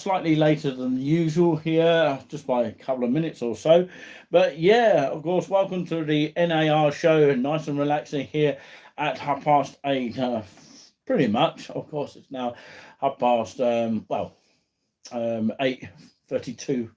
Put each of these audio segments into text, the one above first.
slightly later than usual here, just by a couple of minutes or so. But yeah, of course, welcome to the NAR show. Nice and relaxing here at 8:30. Pretty much. Of course, it's now 8:32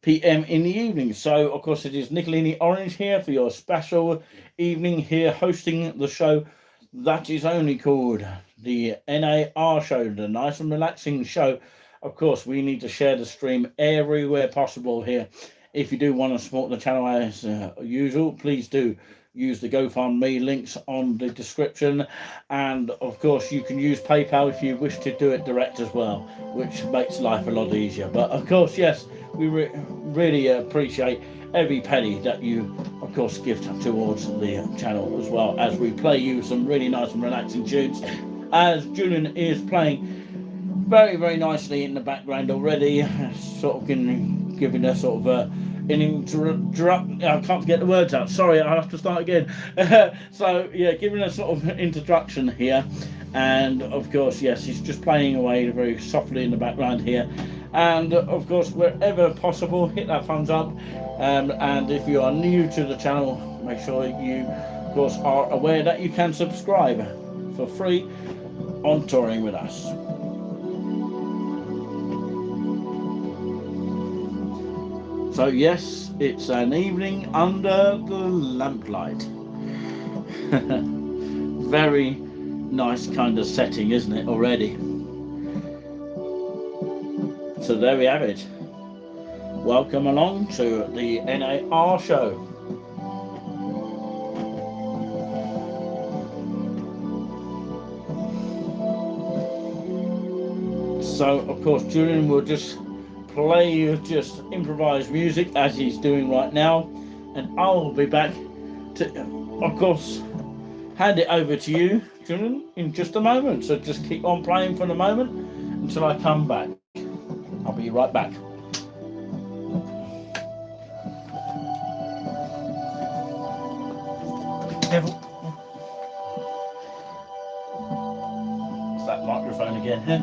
p.m. in the evening. So, of course, it is Nickalini Orange here for your special evening here hosting the show that is only called the NAR show, the nice and relaxing show. Of course, we need to share the stream everywhere possible here. If you do want to support the channel as usual, please do use the GoFundMe links on the description, and of course you can use PayPal if you wish to do it direct as well, which makes life a lot easier. But of course, yes, we really appreciate every penny that you of course give towards the channel, as well as we play you some really nice and relaxing tunes, as Julian is playing very nicely in the background already, sort of giving us sort of an introduction. I can't get the words out. Sorry, I have to start again. So yeah, giving a sort of introduction here, and of course, yes, he's just playing away very softly in the background here. And of course, wherever possible, hit that thumbs up. And if you are new to the channel, make sure you, of course, are aware that you can subscribe for free on Touring with Us. So yes, it's an evening under the lamplight. Very nice kind of setting, isn't it, already? So there we have it. Welcome along to the NAR show. So of course Julian will just play just improvised music as he's doing right now, and I'll be back to, of course, hand it over to you, Julian, in just a moment. So just keep on playing for the moment until I come back. I'll be right back. Devil. It's that microphone again, huh?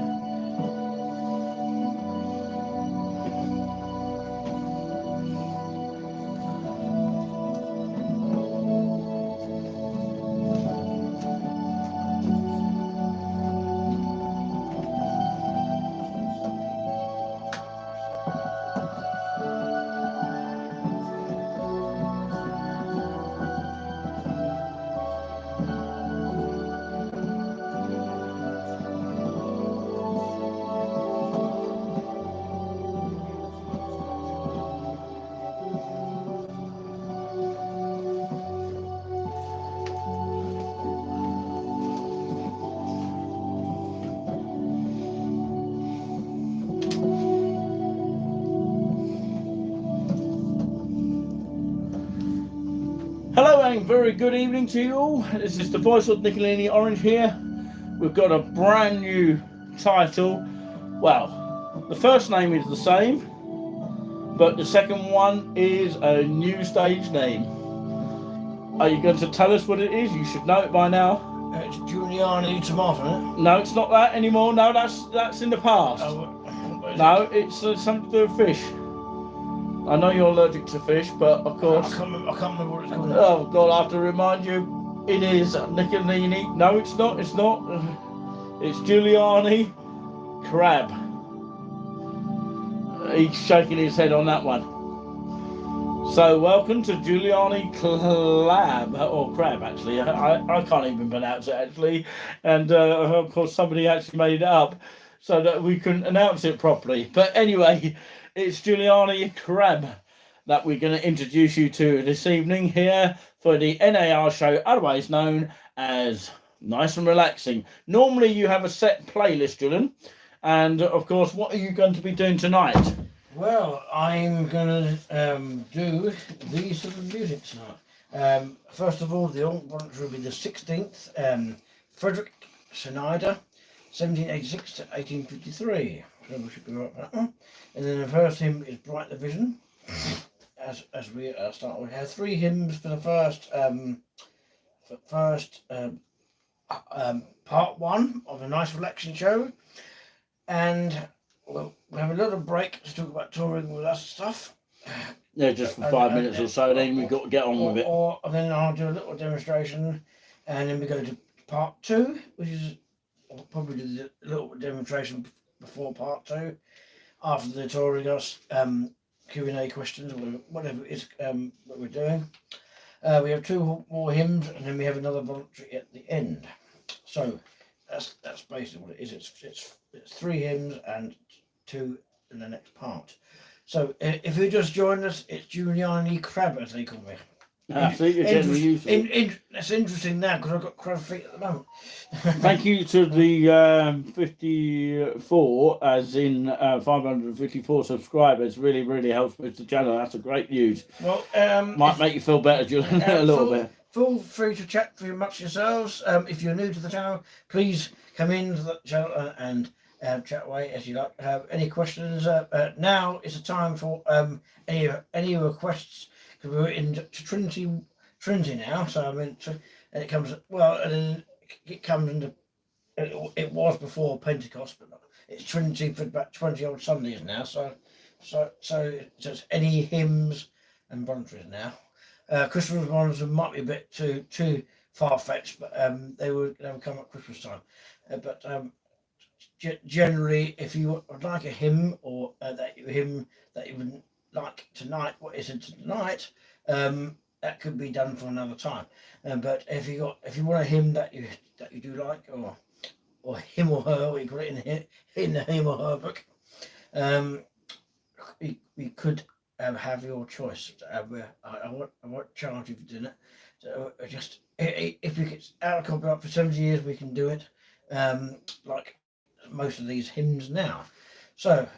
Hello and very good evening to you all. This is the voice of Nickalini Orange here. We've got a brand new title. Well, the first name is the same, but the second one is a new stage name. Are you going to tell us what it is? You should know it by now. It's Juliani tomato. No, it's not that anymore. No, that's in the past. No, it's something to do with fish. I know you're allergic to fish, but of course... I can't remember what it's called. Oh, God, I have to remind you, it is Nickalini. No, it's not, it's not. It's Juliani Crab. He's shaking his head on that one. So, welcome to Juliani or Crab, actually. I can't even pronounce it, actually. And, of course, somebody actually made it up so that we couldn't announce it properly. But anyway... It's Juliani Crab that we're going to introduce you to this evening here for the NAR show, otherwise known as Nice and Relaxing. Normally you have a set playlist, Julian, and of course, what are you going to be doing tonight? Well, I'm going to do these sort of music tonight. First of all, the old one will be the 16th, Frederick Schneider, 1786 to 1853. We should be right for that one. And then the first hymn is Bright the Vision. As we start, we have three hymns for the first part one of a nice relaxing show, and we'll have a little break to talk about touring with us stuff. Yeah, just for 5 minutes or so, then we've got to get on with it. And then I'll do a little demonstration, and then we go to part 2, which is I'll probably do a little demonstration before part 2, after the touring us Q&A questions or whatever it is that we're doing. We have 2 more hymns, and then we have another voluntary at the end. So that's basically what it is. It's 3 hymns and 2 in the next part. So if you just joined us, it's Juliani Crab, as they call me. I think you're generally used to it. It's interesting now because I've got crab feet at the moment. Thank you to the 54, as in 554 subscribers. Really, really helps with the channel. That's a great news. Well, might make you feel better, Julian, a little bit. Feel free to chat very much yourselves. If you're new to the channel, please come into the channel and chat away as you like. Any questions? Now is the time for any requests, because we're into Trinity now. So I mean, and it comes and then it comes into. It was before Pentecost, but it's Trinity for about 20 odd Sundays now. So it's any hymns and voluntaries now. Christmas ones might be a bit too far fetched, but they would come at Christmas time. But generally, if you would like a hymn or that you would like tonight, what is it tonight? That could be done for another time. But if you want a hymn that you do like, or him or her, we put it in the him or her book, we could have your choice. I won't charge you for doing it. So just if we get out of copyright for 70 years, we can do it. Like most of these hymns now. So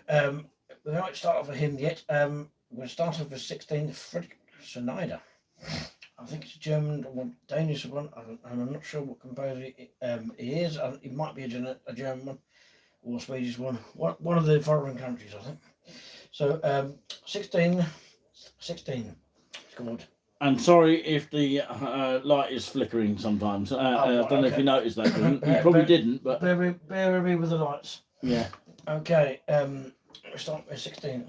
we won't start off a hymn yet. We're going to start off with 16th Friedrich Schneider. I think it's a German or Danish one. I'm not sure what composer it is. It might be a German one or a Swedish one. One of the foreign countries, I think. So 16 it's called. And sorry if the light is flickering sometimes. I don't know if you noticed that. You probably didn't, but bear with me with the lights. Yeah. Okay. We'll start with 16.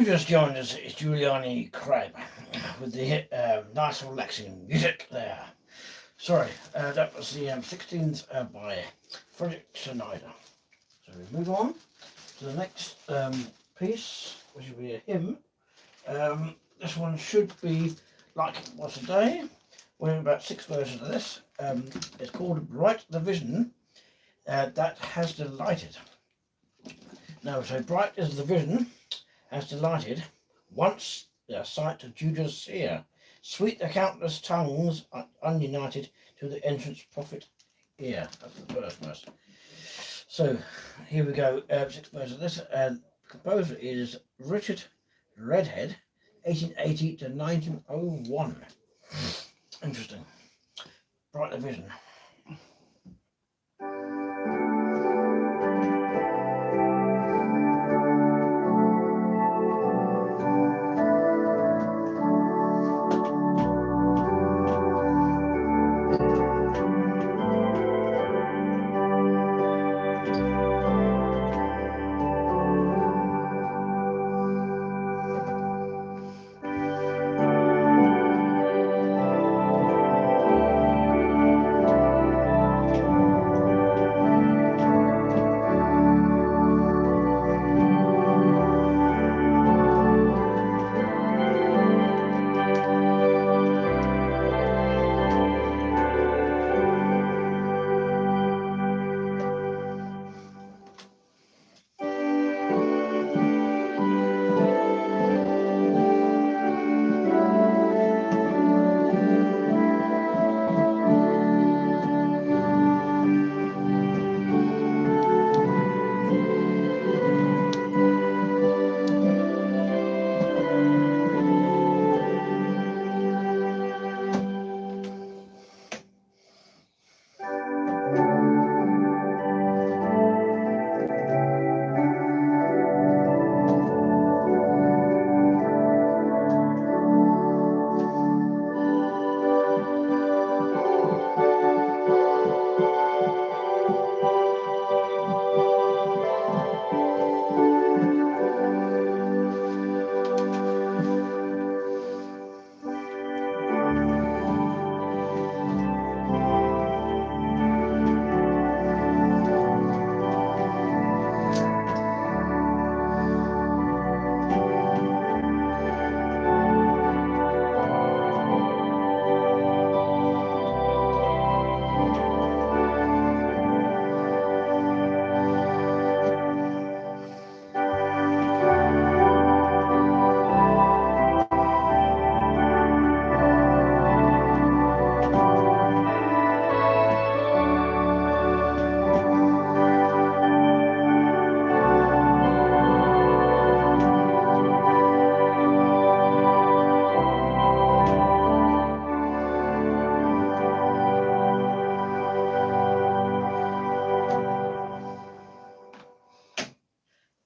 you just joined us, it's Juliani Crab with the hit nice relaxing music there. Sorry, that was the 16th by Frederick Schneider. So we move on to the next piece, which will be a hymn. This one should be like it was today. We have about 6 versions of this. It's called Bright the Vision That Has Delighted. Now, so bright is the vision has delighted, once the sight of Judah's seer, sweet the countless tongues ununited to the entrance prophet ear. That's the first verse. So here we go, 6 verses of this. The composer is Richard Redhead, 1880 to 1901. Interesting. Bright the vision.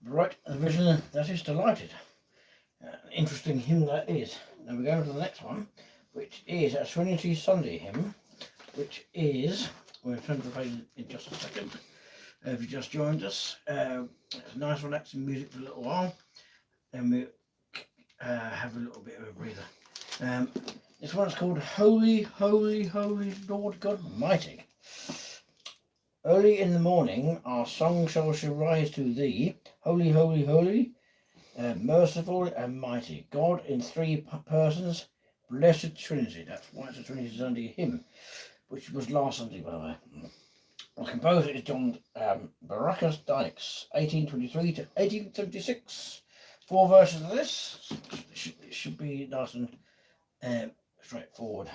Bright the vision that is delighted. Interesting hymn that is. Now we go to the next one, which is a Trinity Sunday hymn, which is, we'll turn to the page in just a second. If you just joined us, it's nice relaxing music for a little while, and we have a little bit of a breather. This one's called Holy, Holy, Holy Lord God Mighty. Early in the morning our song shall rise to thee, holy, holy, holy, merciful and mighty, God in 3 persons, blessed Trinity. That's why it's a Trinity Sunday hymn, which was last Sunday, by the way. The composer is John Baracus Dykes, 1823 to 1876. 4 verses of this. It should be nice and straightforward.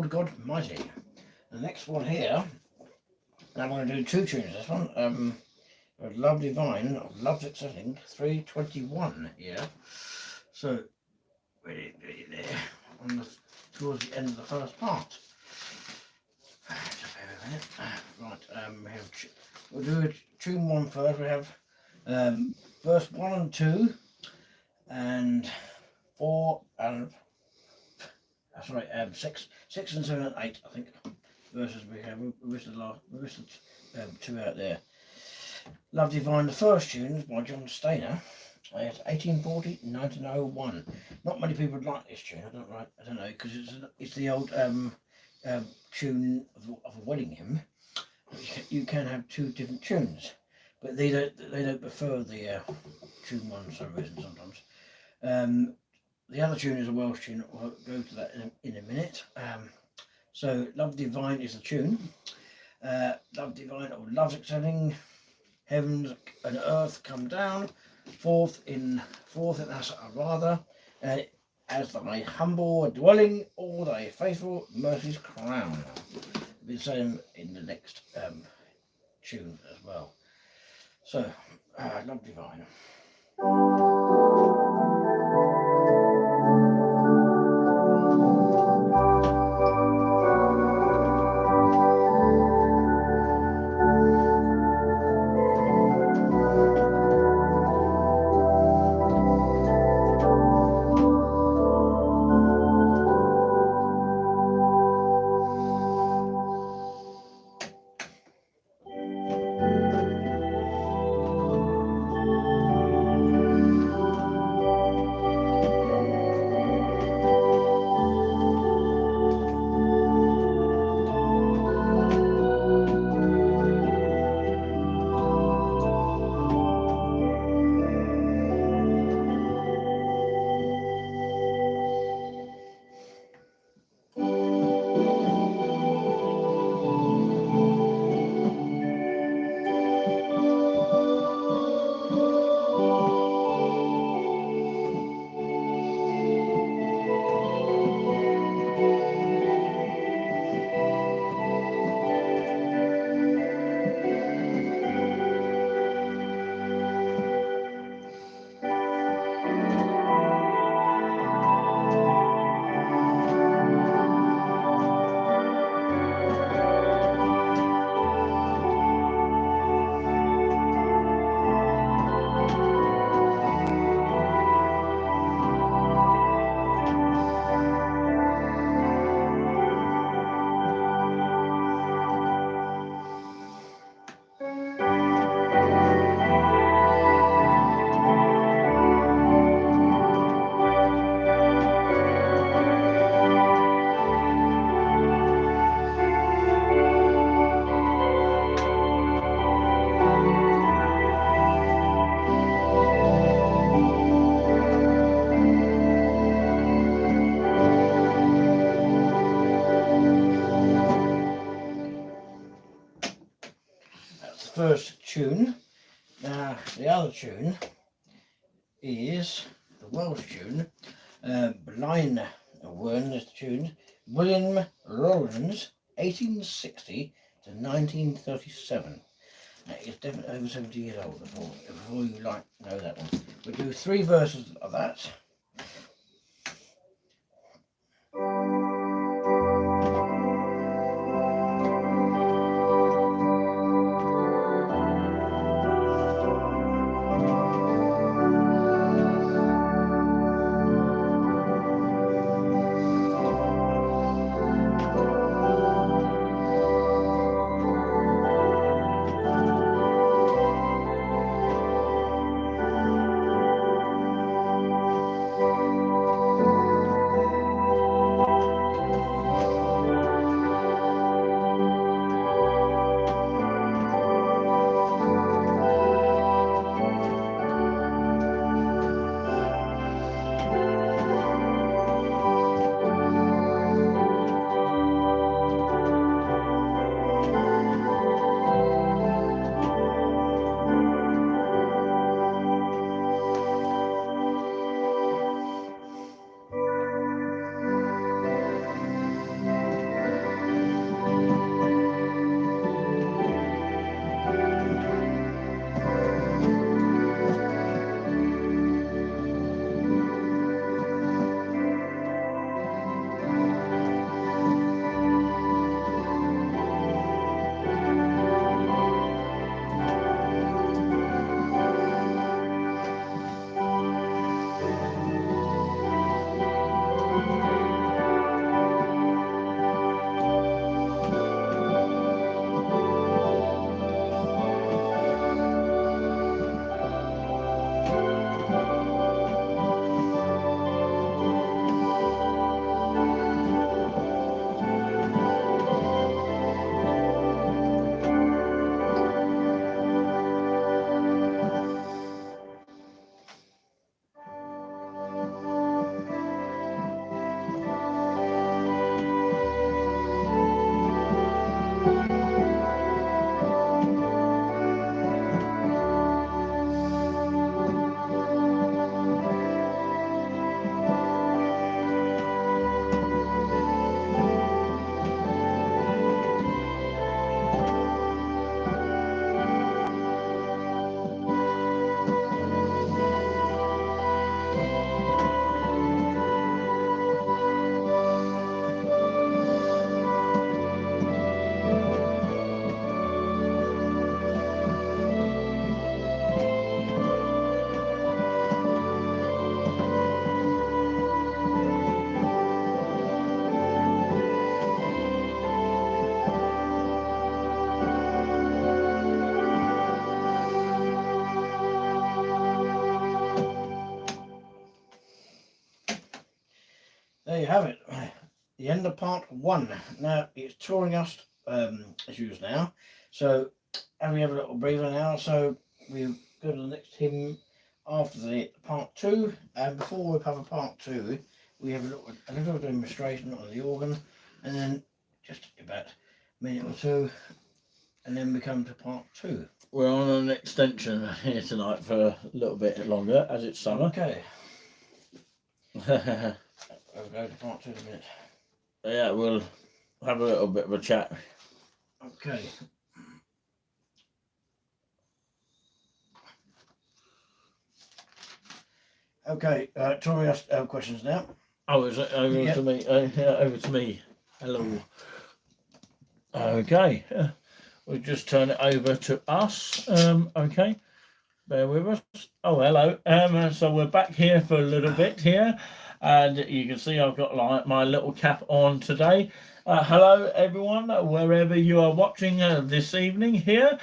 Lord God Mighty. The next one here, I'm going to do two tunes. This one, Love Divine of Love's Accepting 321 here. So, ready there, towards the end of the first part. Right, we'll do tune one first. We have verse 1 and 2, and 4 and 6 and 7 and 8, I think. Verses we have. We missed the two out there. Love Divine, the first tune is by John Stainer. It's 1840-1901. Not many people would like this tune. I don't know, because it's the old tune of a wedding hymn. You can have two different tunes, but they don't prefer the tune one for some reason sometimes. The other tune is a Welsh tune. We'll go to that in a minute. So Love Divine is the tune. Love Divine or Love's Excelling, heavens and earth come down, forth in rather, as thy humble dwelling, all thy faithful mercies crown. We'll be saying in the next tune as well. So, Love Divine. First tune. Now the other tune is the Welsh tune. Blind Wern is the tune. William Lawrence, 1860 to 1937. It's definitely over 70 years old before you know that one. We'll do 3 verses of that. the end of part 1. Now it's touring us as usual now. So and we have a little breather now. So we go to the next hymn after the part 2. And before we have a part 2, we have a little demonstration on the organ, and then just about a minute or two, and then we come to part 2. We're on an extension here tonight for a little bit longer as it's summer. Okay. We'll go to part 2 in a minute. Yeah, we'll have a little bit of a chat. Okay. Okay, Tori asked questions now. Oh, is it over to me? Over to me. Hello. Okay. We'll just turn it over to us. Okay. Bear with us. Oh, hello. So we're back here for a little bit here. And you can see I've got like my little cap on today. Hello, everyone, wherever you are watching this evening here.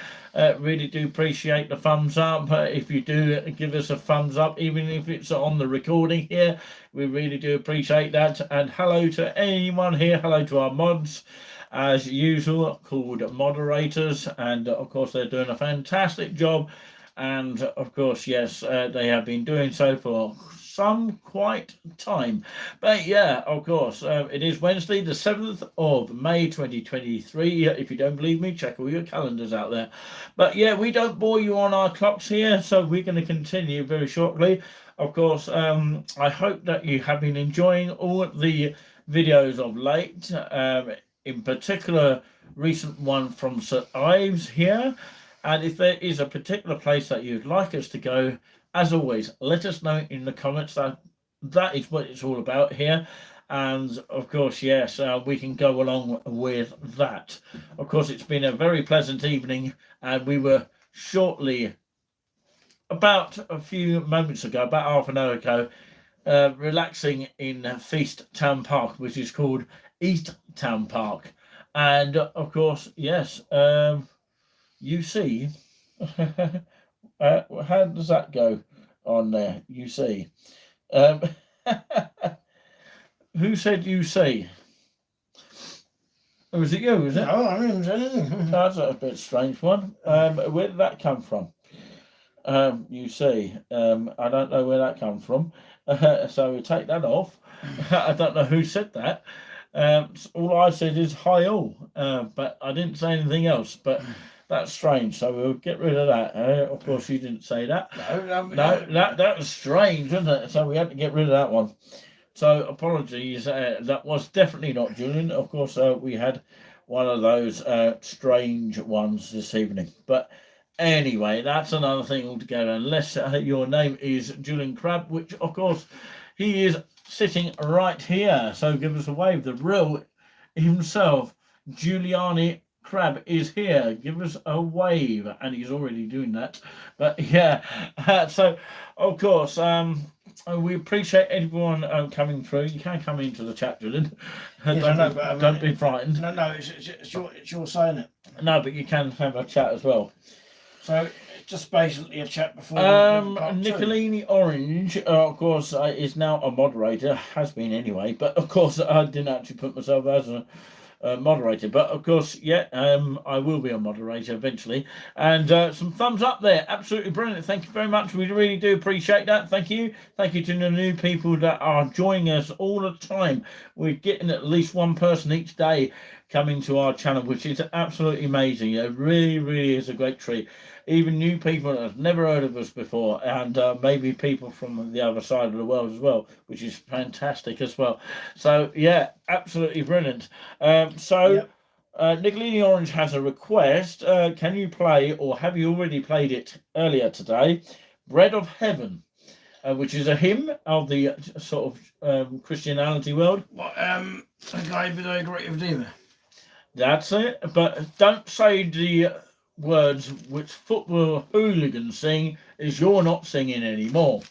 Really do appreciate the thumbs up. If you do give us a thumbs up, even if it's on the recording here, we really do appreciate that. And hello to anyone here. Hello to our mods, as usual, called moderators. And of course, they're doing a fantastic job. And of course, yes, they have been doing so for some quite time. But yeah, of course, it is Wednesday the 7th of May 2023. If you don't believe me, check all your calendars out there. But yeah, we don't bore you on our clocks here, so we're going to continue very shortly. Of course, I hope that you have been enjoying all the videos of late, in particular recent one from Sir Ives here. And if there is a particular place that you'd like us to go, as always, let us know in the comments. That is what it's all about here. And of course, yes, we can go along with that. Of course, it's been a very pleasant evening, and we were shortly, about a few moments ago, about half an hour ago, relaxing in Feast Town Park, which is called East Town Park. And of course, yes, you see, how does that go on there? You see. Who said you see? Or was it you, was it? No, I didn't say anything. That's a bit strange one. Where did that come from? You see. I don't know where that come from. So we take that off. I don't know who said that. All I said is hi all, but I didn't say anything else. But that's strange, so we'll get rid of that. Of course, you didn't say that. No, that was strange, wasn't it? So we had to get rid of that one. So apologies, that was definitely not Julian. Of course, we had one of those strange ones this evening. But anyway, that's another thing altogether. Unless your name is Julian Crab, which of course he is sitting right here. So give us a wave. The real himself, Juliani Crab, is here. Give us a wave. And he's already doing that. But yeah, so of course, we appreciate everyone coming through. You can come into the chat, Julian. Yes, don't be frightened. No, it's your saying it. No, but you can have a chat as well. So just basically a chat before. Nickalini Orange, of course, is now a moderator. Has been anyway, but of course I didn't actually put myself as a moderator. But of course, yeah, I will be a moderator eventually. And some thumbs up there, absolutely brilliant. Thank you very much. We really do appreciate that. Thank you to the new people that are joining us all the time. We're getting at least one person each day coming to our channel, which is absolutely amazing. It really is a great treat. Even new people that have never heard of us before, and maybe people from the other side of the world as well, which is fantastic as well. So yeah, absolutely brilliant. Nickalini Orange has a request. Can you play, or have you already played it earlier today, Bread of Heaven, which is a hymn of the sort of Christianity world? What, a guy with a great redeemer. That's it, but don't say the words which football hooligans sing, is you're not singing anymore.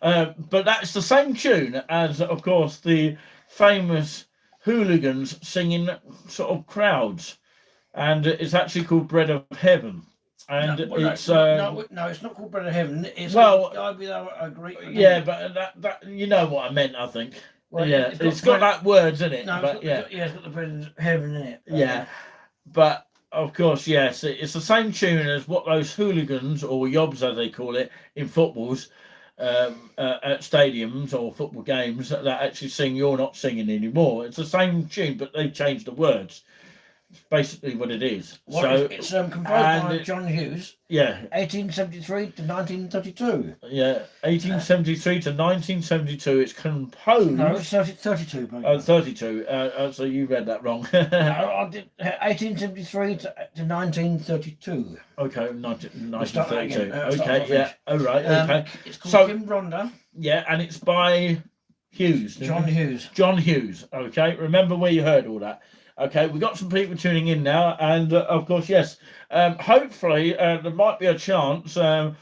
But that's the same tune as, of course, the famous hooligans singing sort of crowds, and it's actually called Bread of Heaven. And it's no, it's not called Bread of Heaven. It's well, called a great redeemer. yeah, but that you know what I meant, I think. Well, yeah, it's got like words in it. No, but yeah, it's got the bread and heaven in it. yeah. But of course, yes, it's the same tune as what those hooligans or yobs, as they call it, in footballs, at stadiums or football games that actually sing. You're not singing anymore. It's the same tune, but they've changed the words. It's basically what it is. Well, so it's composed by and John Hughes, yeah, 1873 to 1932. yeah, 1873 to 1972. It's composed. No, it's 32. Oh, 32. So you read that wrong. No, I did 1873 to 1932. Okay, Start that again. 1932. Start Okay, off yeah. finish. Oh, right. Okay. It's called So- Kim Ronda. Yeah, and it's by Hughes. John Hughes. John Hughes. Okay, remember where you heard all that. Okay, we've got some people tuning in now, and of course, yes, hopefully there might be a chance of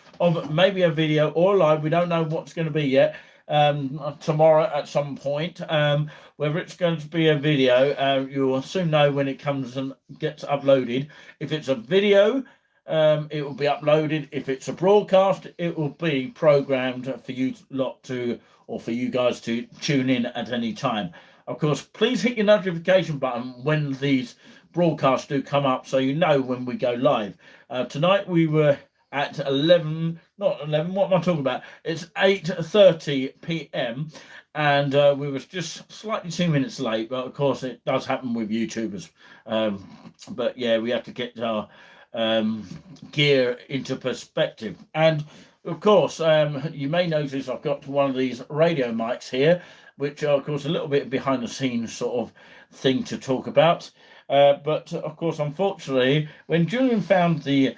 maybe a video or live. We don't know what's going to be yet. Tomorrow at some point, whether it's going to be a video, you'll soon know when it comes and gets uploaded. If it's a video, it will be uploaded. If it's a broadcast, it will be programmed for you lot to, or for you guys to tune in at any time. Of course, please hit your notification button when these broadcasts do come up, so you know when we go live. Tonight we were at 11, not 11, what am I talking about? It's 8:30 p.m. and we was just slightly 2 minutes late, but of course it does happen with YouTubers. But yeah, we have to get our gear into perspective. And of course, you may notice I've got one of these radio mics here, which are, of course, a little bit behind the scenes sort of thing to talk about. But, of course, unfortunately, when Julian found the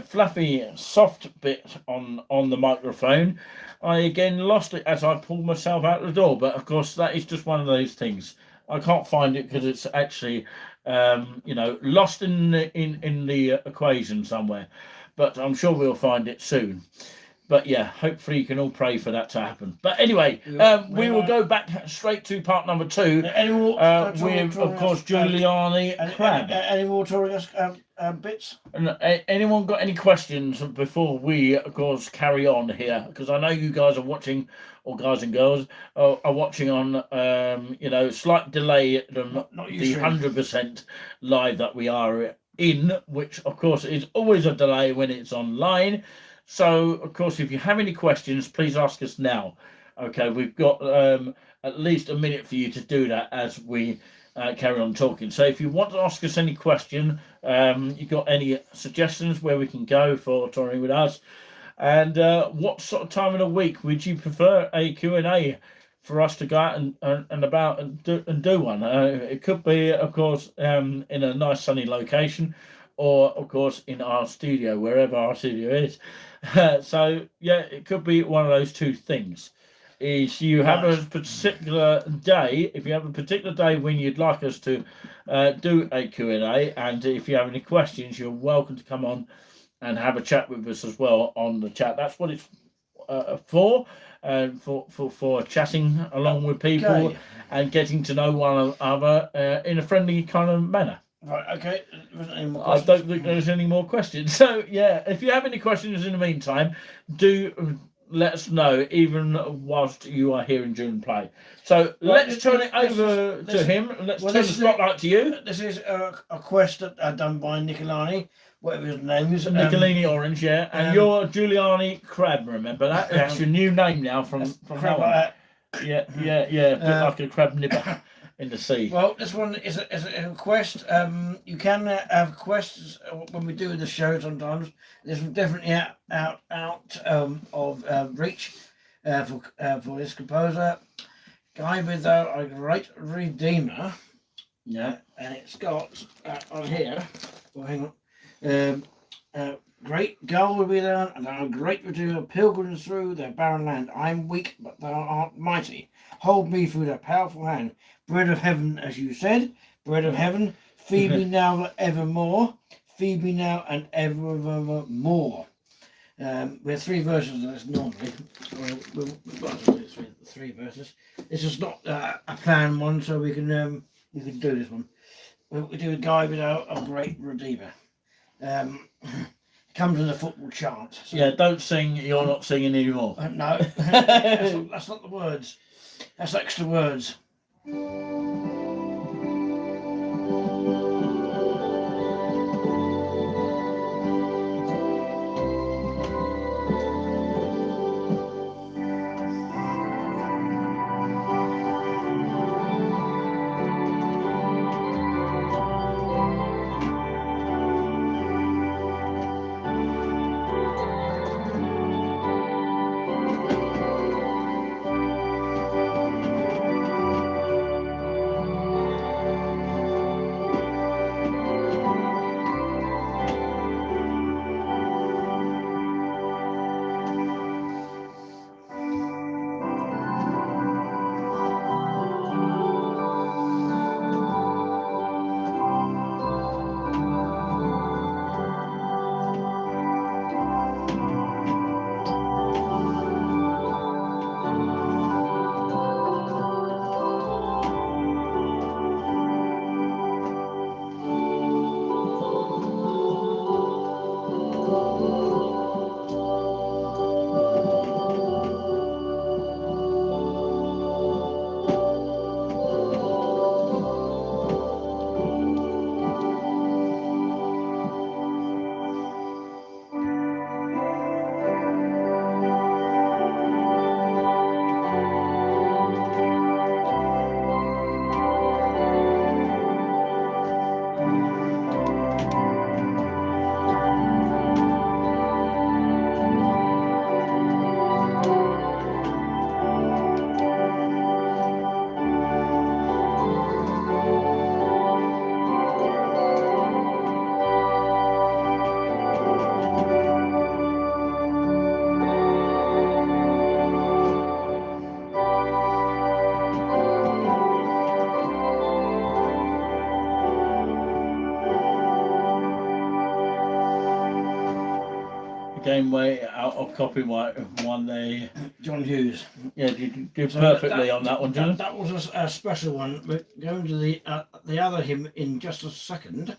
fluffy, soft bit on the microphone, I again lost it as I pulled myself out the door. But, of course, that is just one of those things. I can't find it because it's actually, lost in the equation somewhere. But I'm sure we'll find it soon. But yeah, hopefully you can all pray for that to happen. But anyway, we will go back straight to part number 2 with, of course, Juliani Crab. Any more touring bits? Anyone got any questions before we, of course, carry on here? Because I know you guys are watching, or guys and girls are watching on, slight delay than Not the 100% live that we are in, which, of course, is always a delay when it's online. So, of course, if you have any questions, please ask us now. Okay, we've got at least a minute for you to do that as we carry on talking. So if you want to ask us any question, you got any suggestions where we can go for touring with us, and what sort of time of the week would you prefer a Q&A for us to go out and about and do one? It could be, of course, in a nice sunny location, or, of course, in our studio, wherever our studio is. So, yeah, it could be one of those two things. Is you have a particular day, if you have a particular day when you'd like us to do a Q&A, and if you have any questions, you're welcome to come on and have a chat with us as well on the chat. That's what it's for chatting along with people and getting to know one another in a friendly kind of manner. Right, okay. I don't think there's any more questions. So, yeah, if you have any questions in the meantime, do let us know, even whilst you are here in June play. So, let's turn it over to him. Let's turn the spotlight to you. This is a quest done by Nickalini, whatever his name is. Nickalini Orange, yeah. And you're Juliani Crab, remember that? That's your new name now from crab now on. like Yeah, a bit like a crab nibber in the sea. Well, this one is a quest. You can have quests when we do the show sometimes. This was definitely out of reach for this composer. Guy with a great redeemer. Yeah. And it's got on here. Well, hang on. Great goal will be there, and thou great redeemer, pilgrims through their barren land. I am weak, but thou art mighty. Hold me through thy powerful hand. Bread of heaven, as you said, bread of heaven, feed me now and evermore. Feed me now and evermore. We have 3 verses of this normally. We've got three verses. This is not a planned one, so we can do this one. We do a guy with a great redeemer. Comes in the football chant. So, yeah, don't sing. You're not singing anymore. No, that's not the words. That's extra words. Again, way out of copyright one there. John Hughes. Yeah, you did So perfectly on that one, John. That was a special one. We're going to the other hymn in just a second.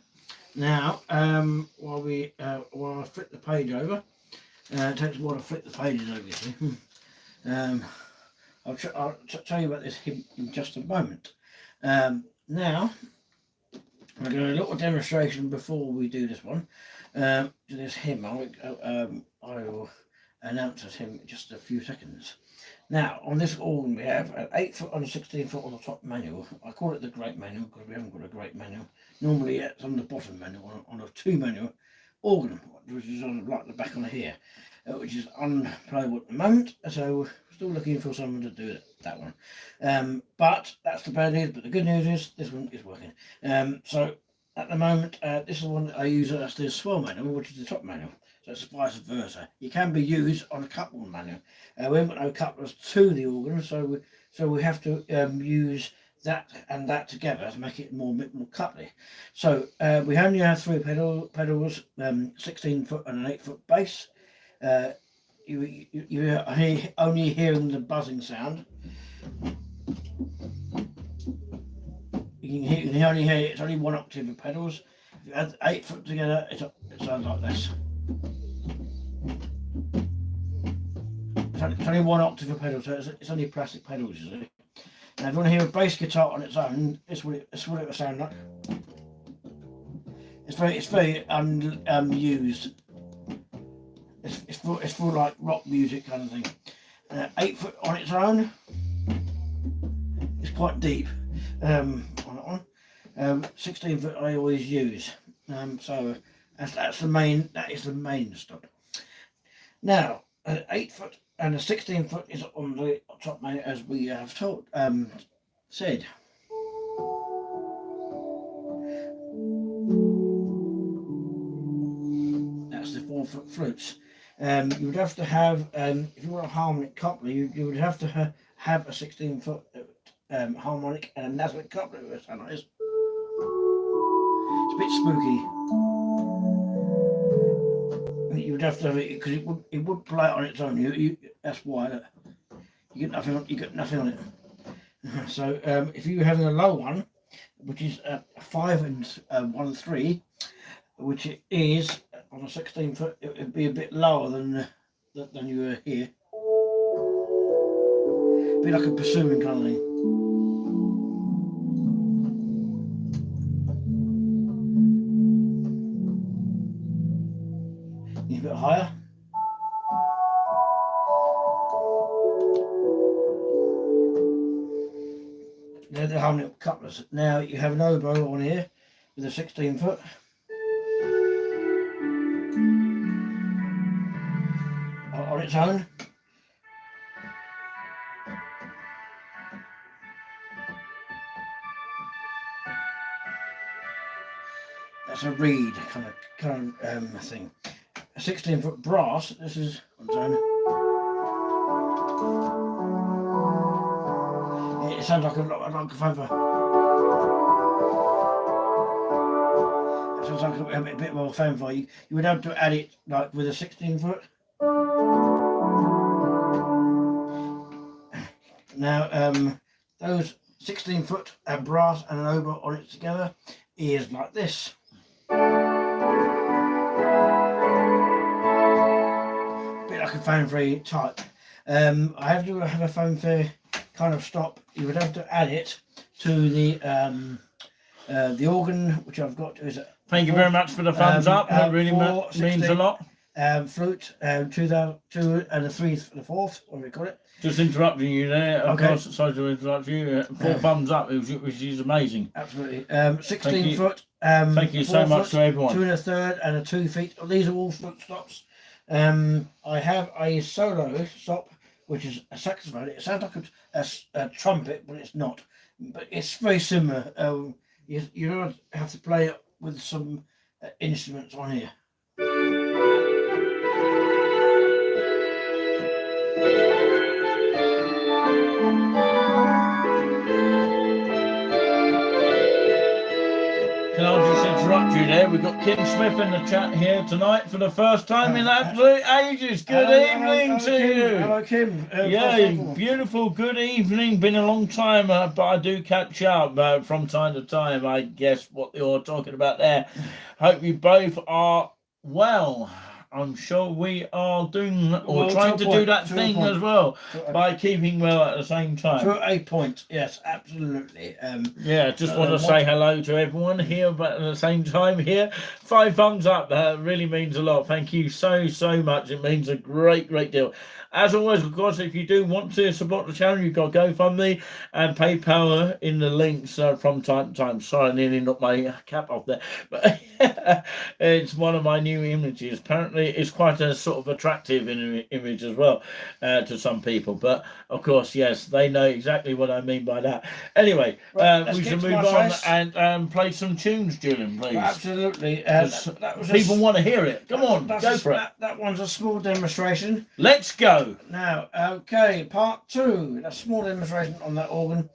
Now, while I flip the page over, it takes a while to flip the pages over. You see. I'll tell you about this hymn in just a moment. Now, we're doing a little demonstration before we do this one. To this hymn, I will announce this hymn in just a few seconds. Now, on this organ, we have an 8-foot and a 16-foot on the top manual. I call it the Great Manual because we haven't got a Great Manual. Normally, it's on the bottom manual on a 2-manual organ, which is on like the back on here, which is unplayable at the moment. So we're still looking for someone to do that one. But that's the bad news. But the good news is this one is working. So at the moment, this is the one that I use as the swell manual, which is the top manual. So it's vice versa. It can be used on a coupler manual. We haven't got no couplers to the organ, so we have to use that and that together to make it more coupley. So we only have 3 pedals, 16-foot and an 8-foot bass. You're only hearing the buzzing sound. You can only hear it. It's only 1 octave of pedals. If you add 8-foot together, it sounds like this. It's only 1 octave of pedals, so it's only plastic pedals, you see. Now, if you want to hear a bass guitar on its own, it's what it will sound like. It's very used. It's for like rock music kind of thing. 8-foot on its own, it's quite deep. On that one, 16-foot I always use. So that's the main. That is the main stop. Now, an 8-foot and a 16-foot is on the top main, as we have said. That's the 4-foot flutes. You would have to have, if you want a harmonic coupler, you would have to have a 16-foot harmonic and a Nasmyth coupler with it. It's a bit spooky. You would have to have it because it would play it on its own. That's why you get nothing on. You get nothing on it. So if you're having a low one, which is a 5 and 1 3, which it is on a 16-foot, it would be a bit lower than you were here. Be like a pursuing kind of thing. Need a bit higher. They're the harmonic couplers. Now you have an oboe on here with a 16 foot. On its own. That's a reed kind of thing. A 16 foot brass. This is on its own. It sounds like a fanfare. It sounds like a bit more fanfare. You would have to add it like with a 16 foot. Now, those 16 foot brass and an oboe on it together is like this. Bit like a fanfare type. I have to have a fanfare kind of stop. You would have to add it to the organ, which I've got. Thank you very much for the thumbs up. It really means a lot. Flute, 2 and a 3 for the fourth, what do we call it? Just interrupting you there. Of course, sorry to interrupt you. 4 thumbs up, which is amazing. Absolutely. 16 foot. Thank you so much to everyone. 2 1/3 and a 2 feet. These are all flute stops. I have a solo stop, which is a saxophone. It sounds like a trumpet, but it's not. But it's very similar. You don't have to play it with some instruments on here. Can I just interrupt you there? We've got Kim Smith in the chat here tonight for the first time in absolute ages. Good evening to you. Hello, Kim. Yeah, beautiful. Good evening. Been a long time, but I do catch up from time to time. I guess what you're talking about there. Hope you both are well. I'm sure we are doing or trying to do that thing as well by keeping well at the same time. To a point, yes, absolutely. Yeah, just want to say hello to everyone here, but at the same time here, 5 thumbs up. That really means a lot. Thank you so much. It means a great deal. As always, of course, if you do want to support the channel, you've got GoFundMe and PayPal in the links from time to time. Sorry, I nearly knocked my cap off there. But it's one of my new images. Apparently, it's quite a sort of attractive image as well to some people. But, of course, yes, they know exactly what I mean by that. Anyway, we should move on and play some tunes, Julian, please. Absolutely. People want to hear it. Come on, go for it. That one's a small demonstration. Let's go. Now, okay, part 2. A small demonstration on that organ.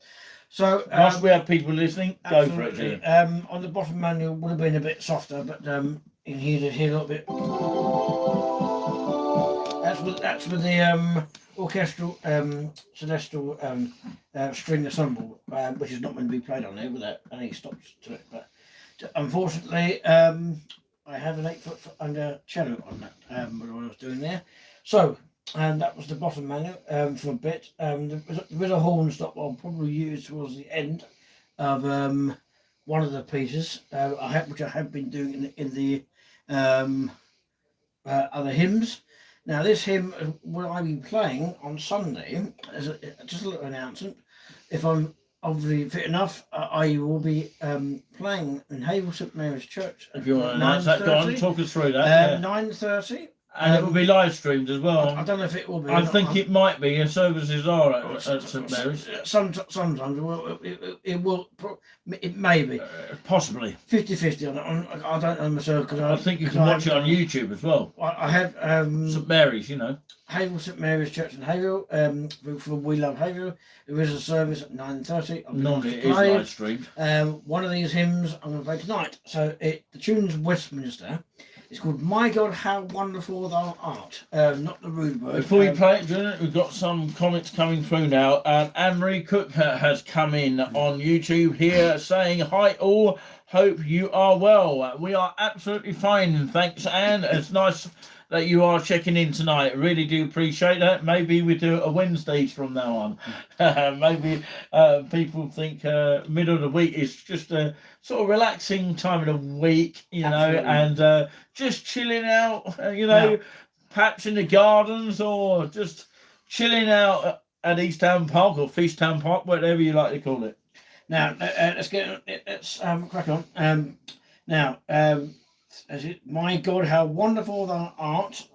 So, whilst we have people listening, go for it, Julian. On the bottom manual would have been a bit softer, but in here a little bit. That's with the orchestral celestial string ensemble, which is not going to be played on here without any stops to it. But unfortunately, I have an 8 foot under cello on that. What I was doing there. So. And that was the bottom manual for a bit. There was a horn stop I'll probably use towards the end of one of the pieces, which I have been doing in the other hymns. Now, this hymn will I be playing on Sunday as just a little announcement. If I'm obviously fit enough, I will be playing in Havel St Mary's Church. If you want to announce that, go on, talk us through that. 9:30. And it will be live streamed as well. I don't know if it will be. I think it might be. Your services are at St Mary's. Sometimes it may be. Possibly. 50-50 on it. I don't know myself. I think you can watch it on YouTube as well. I have St Mary's, you know. Havel St Mary's Church in Havel. For We Love Havel. There is a service at 9:30. Normally it is live streamed. One of these hymns I'm going to play tonight. So the tune's Westminster. It's called My God, How Wonderful Thou Art, not the rude word. Before you play it, Julian, we've got some comments coming through now. Anne-Marie Cook has come in on YouTube here saying, hi all, Hope you are well. We are absolutely fine, thanks, Anne. It's nice that you are checking in tonight. Really do appreciate that. Maybe we do a Wednesdays from now on. Maybe people think middle of the week is just a sort of relaxing time of the week, you know, Absolutely. and just chilling out, Now, perhaps in the gardens or just chilling out at East Town Park or Feast Town Park, whatever you like to call it. now let's crack on. Now, my God, how wonderful thou art!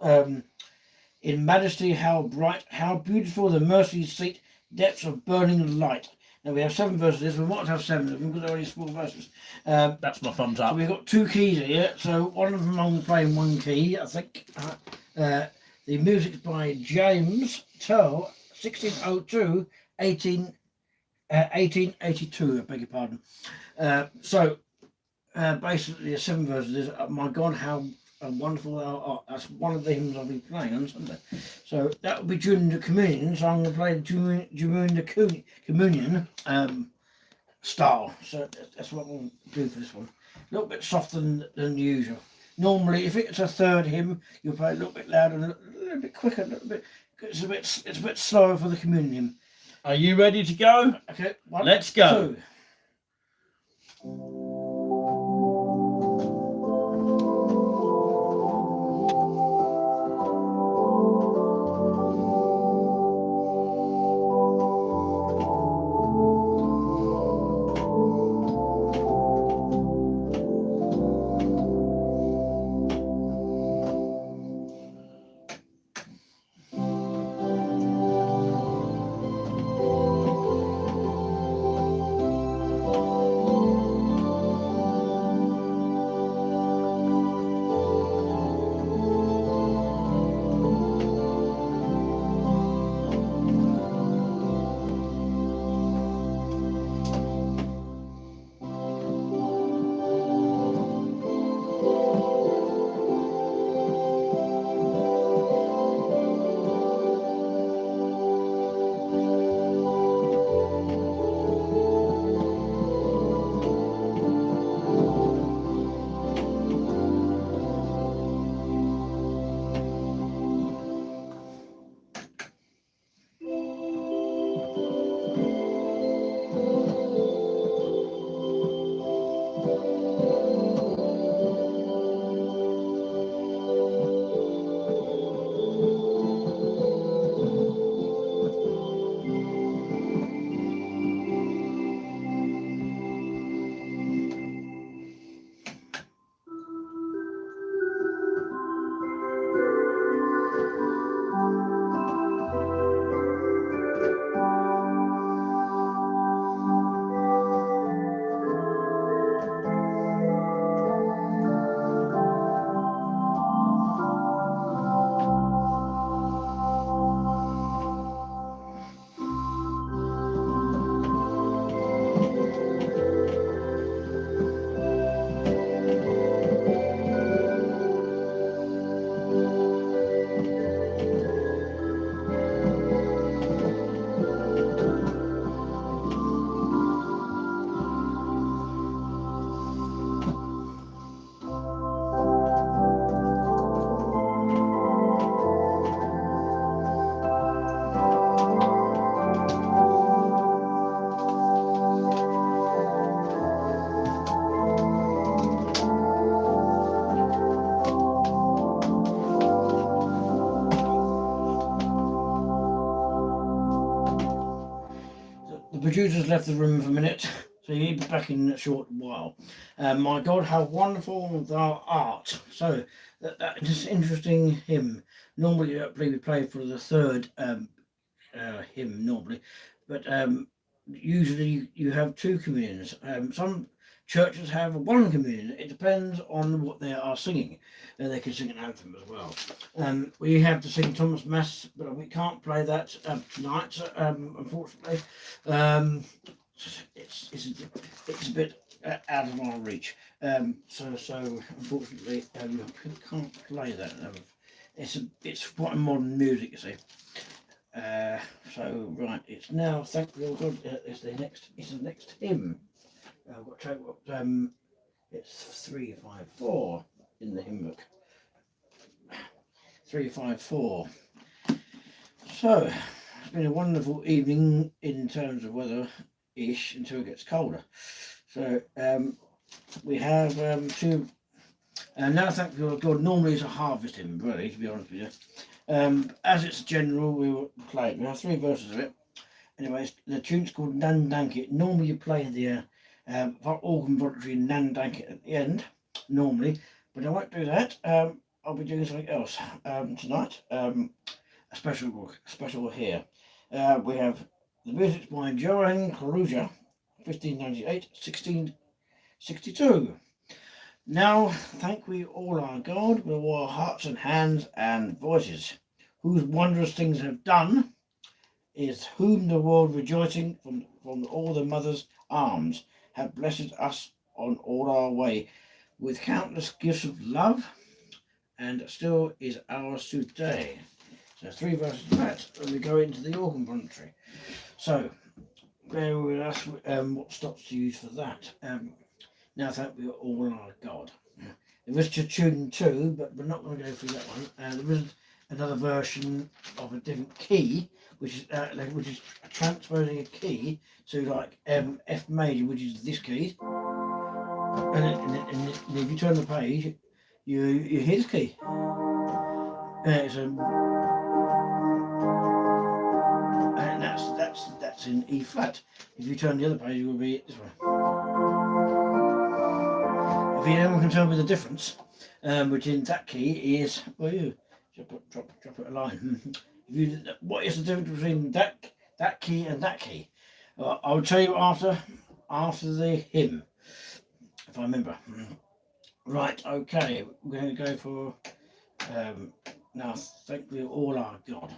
In majesty, how bright, how beautiful the mercy seat, depths of burning light. Now we have 7 verses. We might have 7 of them because they're only small verses. That's my thumbs up. So we've got 2 keys here. So one of them I'm playing 1 key, I think. The music's by James Turl, 1602, 1882. I beg your pardon. Basically, the 7 verses is my God, how wonderful thou art. That's one of the hymns I'll be playing on Sunday. So that will be during the communion. So I'm going to play during the communion style. So that's what we'll do for this one. A little bit softer than usual. Normally, if it's a third hymn, you'll play a little bit louder, a little bit quicker, a little bit. It's a bit slower for the communion hymn. Are you ready to go? Okay, let's go. 2. The producer's left the room for a minute, so he'll be back in a short while. My God, how wonderful thou art. So that is an interesting hymn. Normally, we play for the third hymn normally, but usually you have 2 communions. Some churches have 1 communion. It depends on what they are singing. They can sing an anthem as well. We have to sing Thomas Mass, but we can't play that tonight, unfortunately. It's a bit out of our reach. So unfortunately, we can't play that. It's quite modern music, you see. So right, it's now. Thank you, God. It's the next hymn. I've got to tell you what. It's 354 in the hymn book. 354. So it's been a wonderful evening in terms of weather-ish until it gets colder. So we have two. Now thank God, normally it's a harvest hymn, really, to be honest with you. As it's general, we will play it. We have 3 verses of it. Anyways, the tune's called Nan Dankit. Normally you play the organ voluntary Nan Dankit at the end, normally, but I won't do that. I'll be doing something else tonight. A special here. We have the music's by Johann Karuja, 1598, 1662. Now thank we all our God with all our hearts and hands and voices, whose wondrous things have done, is whom the world rejoicing from all the mother's arms have blessed us on all our way with countless gifts of love, and still is ours today. So 3 verses of that, and we go into the organ voluntary. So bear with us what stops to use for that. Now thank we all our God. There is tune 2, but we're not going to go through that one. There is another version of a different key, which is transposing a key to like F major, which is this key. And if you turn the page, you hear this key. And that's in E flat. If you turn the other page, it will be this one. If anyone can tell me the difference between that key is, well, you drop it a line. What is the difference between that key and that key? I'll tell you after the hymn, if I remember. Right, okay, we're going to go for now thank we all our God.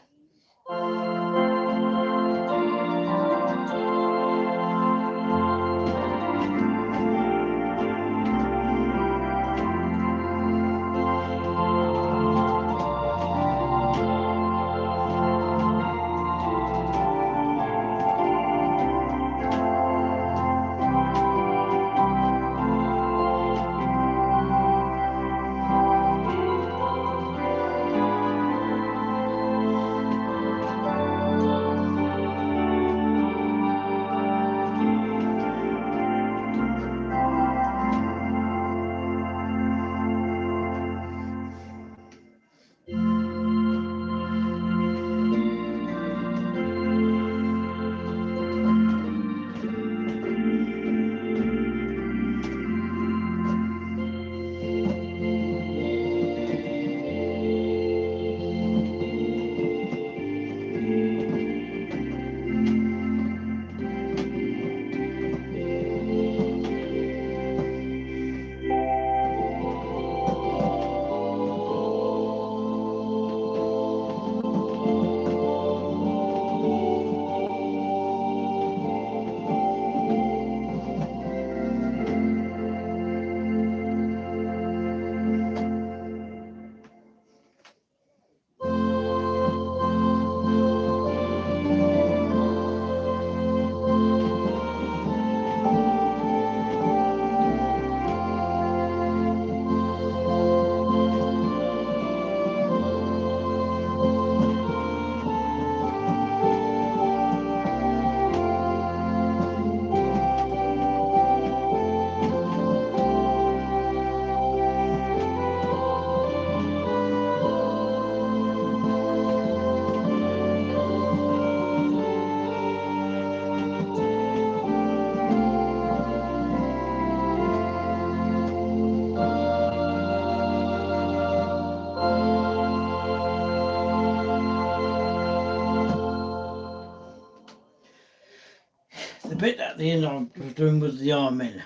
The bit at the end I was doing was the Amen,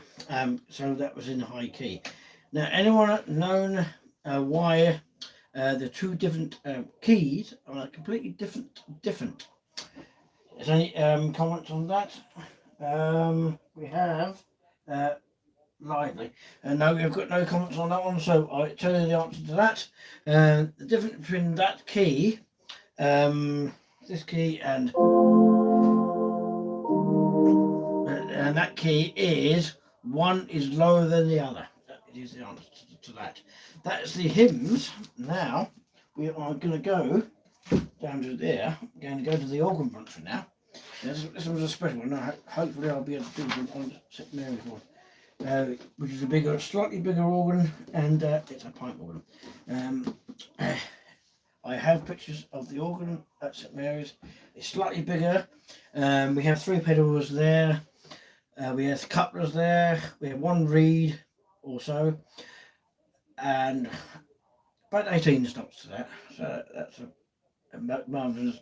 so that was in high key. Now, anyone known why the 2 different keys are completely different? Is any comments on that? We have Lively. No, we've got no comments on that one, so I'll tell you the answer to that. The difference between that key, this key and that key is one is lower than the other. it is the answer to that. That's the hymns. Now we are going to go down to there. We're going to go to the organ bunch now. This was a special one. Now, hopefully I'll be able to do one on St Mary's one, which is a slightly bigger organ, and it's a pipe organ. I have pictures of the organ at St Mary's. It's slightly bigger. We have 3 pedals there. We have couplers there. We have 1 reed or so, and about 18 stops to that. So that's a marvelous.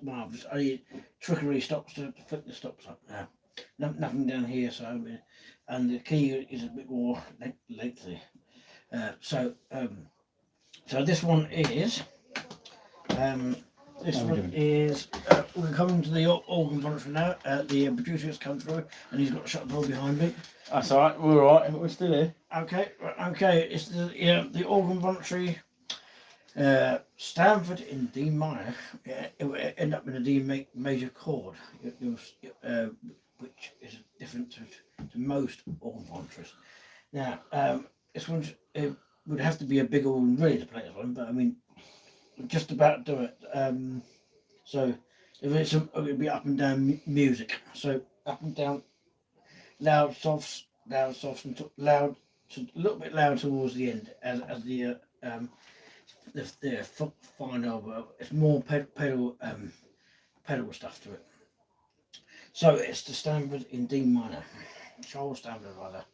Only trickery stops to flip the stops up there. Nothing down here. So, and the key is a bit more lengthy. So this one is. This one is. We're coming to the organ function now. The producer has come through, and he's got to shut the door behind me. That's all right. We're all right. We're still here. Okay. It's the organ voluntary. Stanford in D minor. It will end up in a D major chord, which is different to most organ voluntaries. Now, this one would have to be a big organ really to play this one, but I mean, just about do it. So if it would be up and down music. So up and down, loud, softs, and loud, a little bit loud towards the end as the final. It's more pedal stuff to it. So it's the Stanford in D minor, Charles Stanford rather.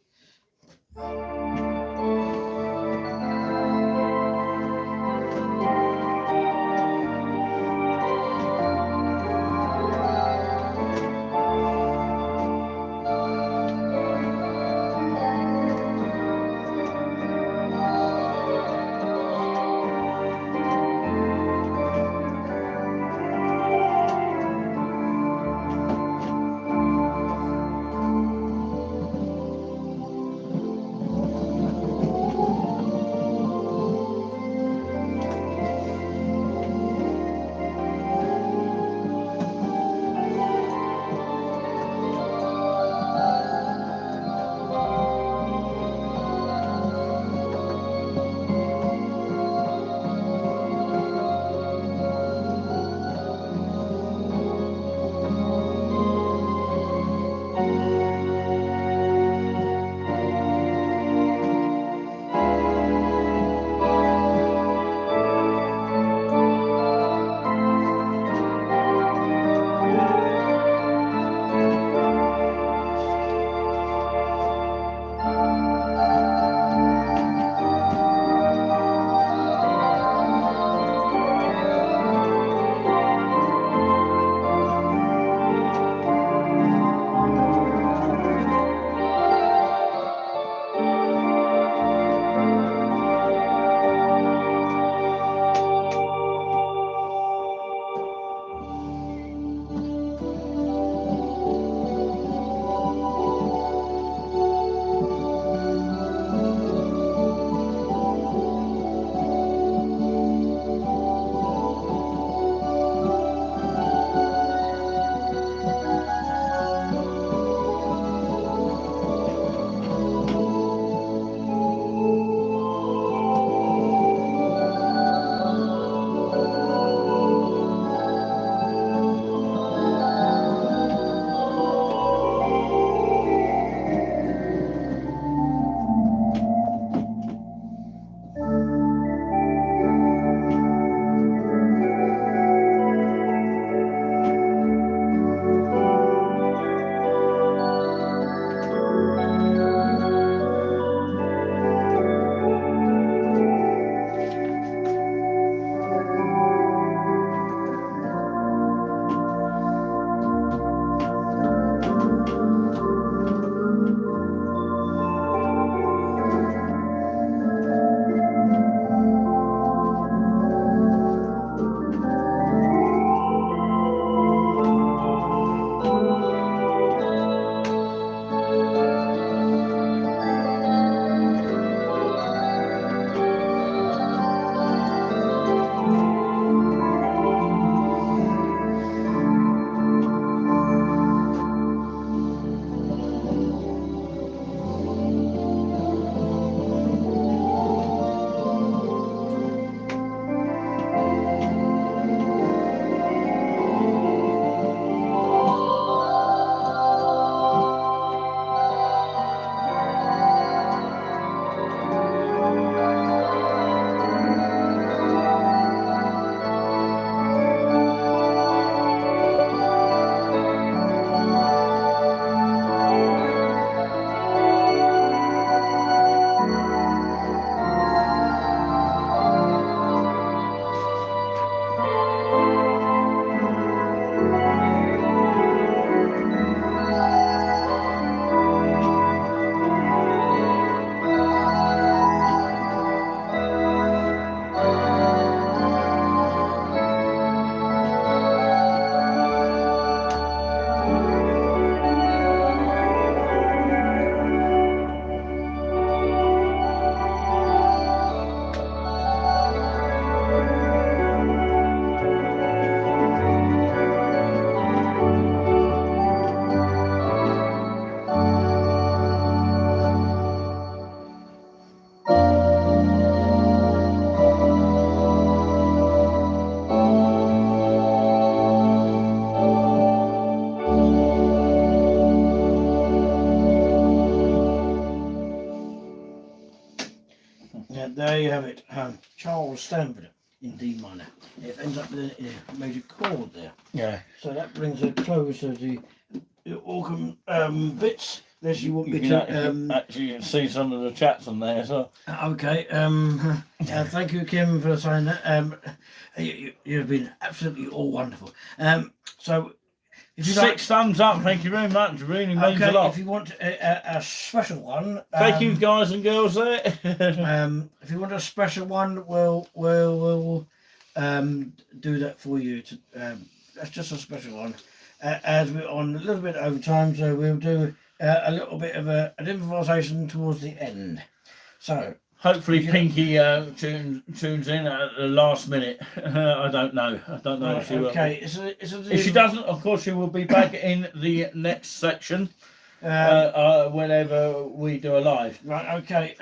there you have it. Charles Stanford in D minor. It ends up with a major chord there. Yeah. So that brings a close to the organ bits. Unless you want me You to. can see some of the chats on there as well. Okay. Thank you, Kim, for saying that. You've been absolutely all wonderful. So. If you Six thumbs up, thank you very much. Really means a lot. If you want a special one, Thank you, guys and girls there. if you want a special one, we'll do that for you. That's just a special one. As we're on a little bit over time, so we'll do a little bit of an improvisation towards the end. So. Hopefully Pinky tunes in at the last minute. I don't know. Right, if she will. okay. If she doesn't, of course, she will be back in the next section whenever we do a live. Right, okay.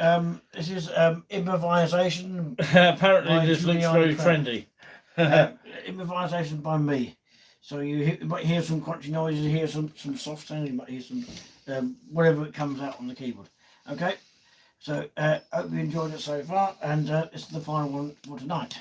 This is improvisation. Apparently this looks very trendy. Improvisation by me. So you might hear some crunchy noises, you hear some soft sounds, you might hear some whatever it comes out on the keyboard. Okay. So, hope you enjoyed it so far, and this is the final one for tonight.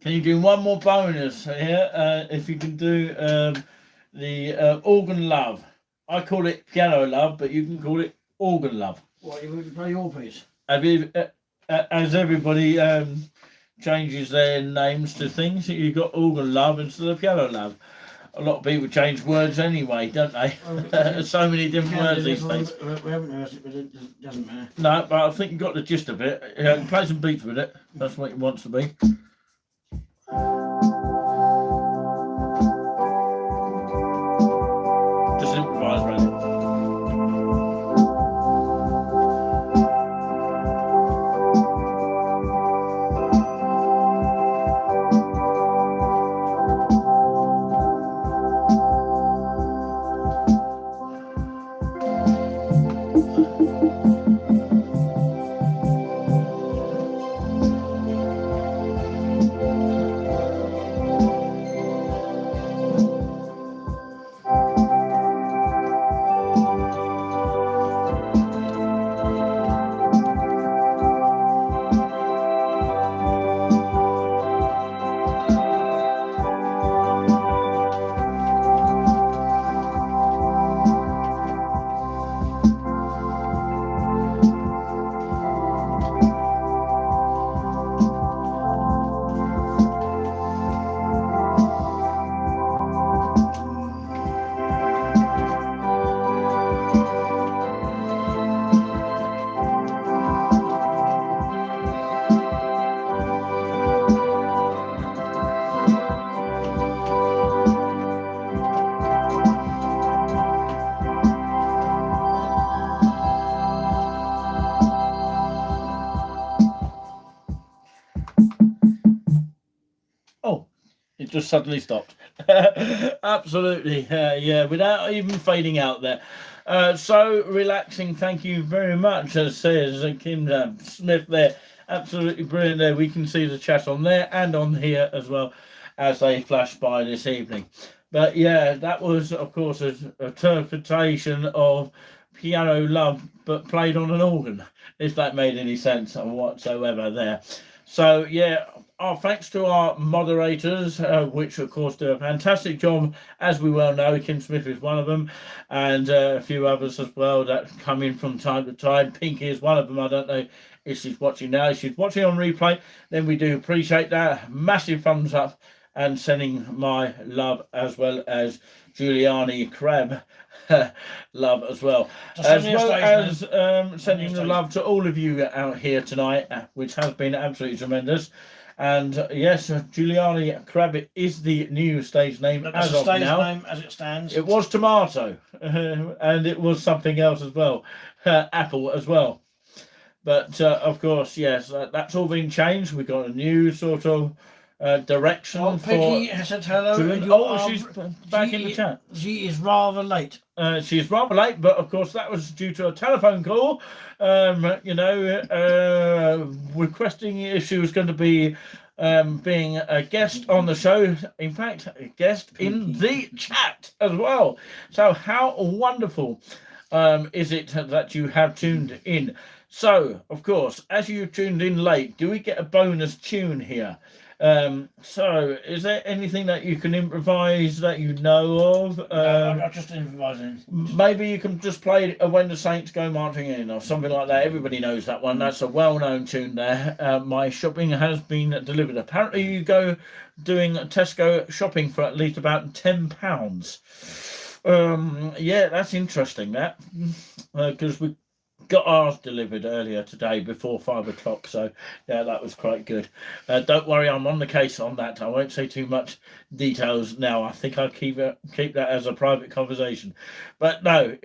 Can you do one more bonus here? If you can do the organ love. I call it piano love, but you can call it organ love. What, you want to play your piece? As everybody changes their names to things, you've got organ love instead of piano love. A lot of people change words anyway, don't they? There's so many different words these days. We haven't heard it, but it doesn't matter. No, but I think you got the gist of it. Play some beats with it. That's what it wants to be. Just improvise, really. It just suddenly stopped. Absolutely. Yeah, without even fading out there. So relaxing. Thank you very much, says Kim Smith there. Absolutely brilliant there. We can see the chat on there and on here as well as they flash by this evening. But yeah, that was, of course, an interpretation of Piano Love, but played on an organ, if that made any sense whatsoever there. So yeah, our thanks to our moderators, which of course do a fantastic job, as we well know. Kim Smith is one of them, and a few others as well that come in from time to time. Pinky is one of them. I don't know if she's watching now. If she's watching on replay, then we do appreciate that. Massive thumbs up, and sending my love, as well as Juliani Crab love as well. As well as sending the love to all of you out here tonight, which has been absolutely tremendous. And yes, Juliani Crab is the new stage name as of now. Name as it stands. It was tomato, and it was something else as well, apple as well. But of course, yes, that's all been changed. We've got a new sort of direction. Oh, Peggy has said hello. She's back in the chat. She is rather late. She's rather late, but of course that was due to a telephone call. Requesting if she was going to be being a guest on the show. In fact, a guest in the chat as well. So how wonderful is it that you have tuned in? So, of course, as you tuned in late, do we get a bonus tune here? So, is there anything that you can improvise that you know of? I'm just improvising. Maybe you can just play When the Saints Go Marching In or something like that. Everybody knows that one. That's a well-known tune there. My shopping has been delivered. Apparently, you go doing Tesco shopping for at least about £10. Yeah, that's interesting, that. Because we got ours delivered earlier today before 5 o'clock, so yeah, that was quite good. Don't worry, I'm on the case on that. I won't say too much details now. I think I'll keep that as a private conversation. But no,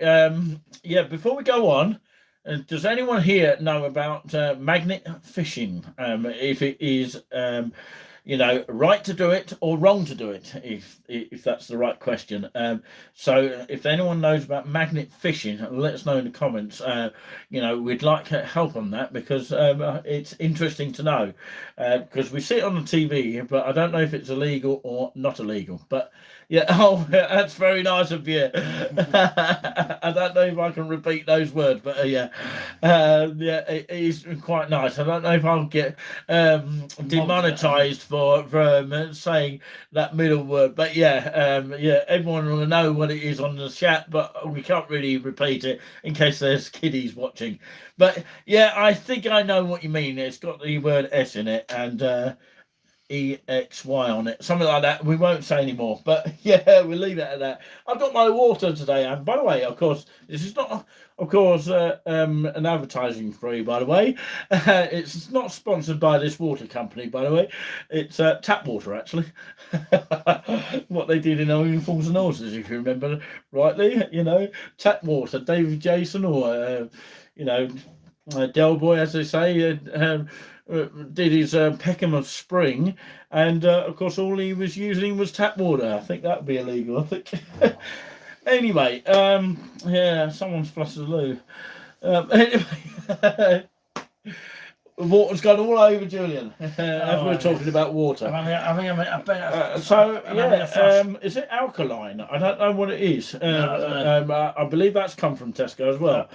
yeah, before we go on, does anyone here know about magnet fishing? If it is right to do it or wrong to do it, if that's the right question. So if anyone knows about magnet fishing, let us know in the comments. We'd like help on that, because it's interesting to know, because we see it on the TV, but I don't know if it's illegal or not illegal. But yeah, that's very nice of you. I don't know if I can repeat those words, but yeah, it is quite nice. I don't know if I'll get demonetized for saying that middle word, but yeah, everyone will know what it is on the chat, but we can't really repeat it in case there's kiddies watching. But yeah, I think I know what you mean. It's got the word S in it and EXY on it, something like that. We won't say anymore, but yeah, we'll leave it at that. I've got my water today, and by the way, of course, this is not, of course, an advertising free, by the way. It's not sponsored by this water company, by the way. It's tap water, actually. What they did in Only Fools and Horses, if you remember rightly, tap water. David Jason, or Del Boy, as they say, did his Peckham of Spring, and of course all he was using was tap water. I think that would be illegal, I think. Anyway, yeah, someone's flushed the loo. Anyway, water's gone all over Julian, as we're talking about water. Is it alkaline? I don't know what it is. I believe that's come from Tesco as well.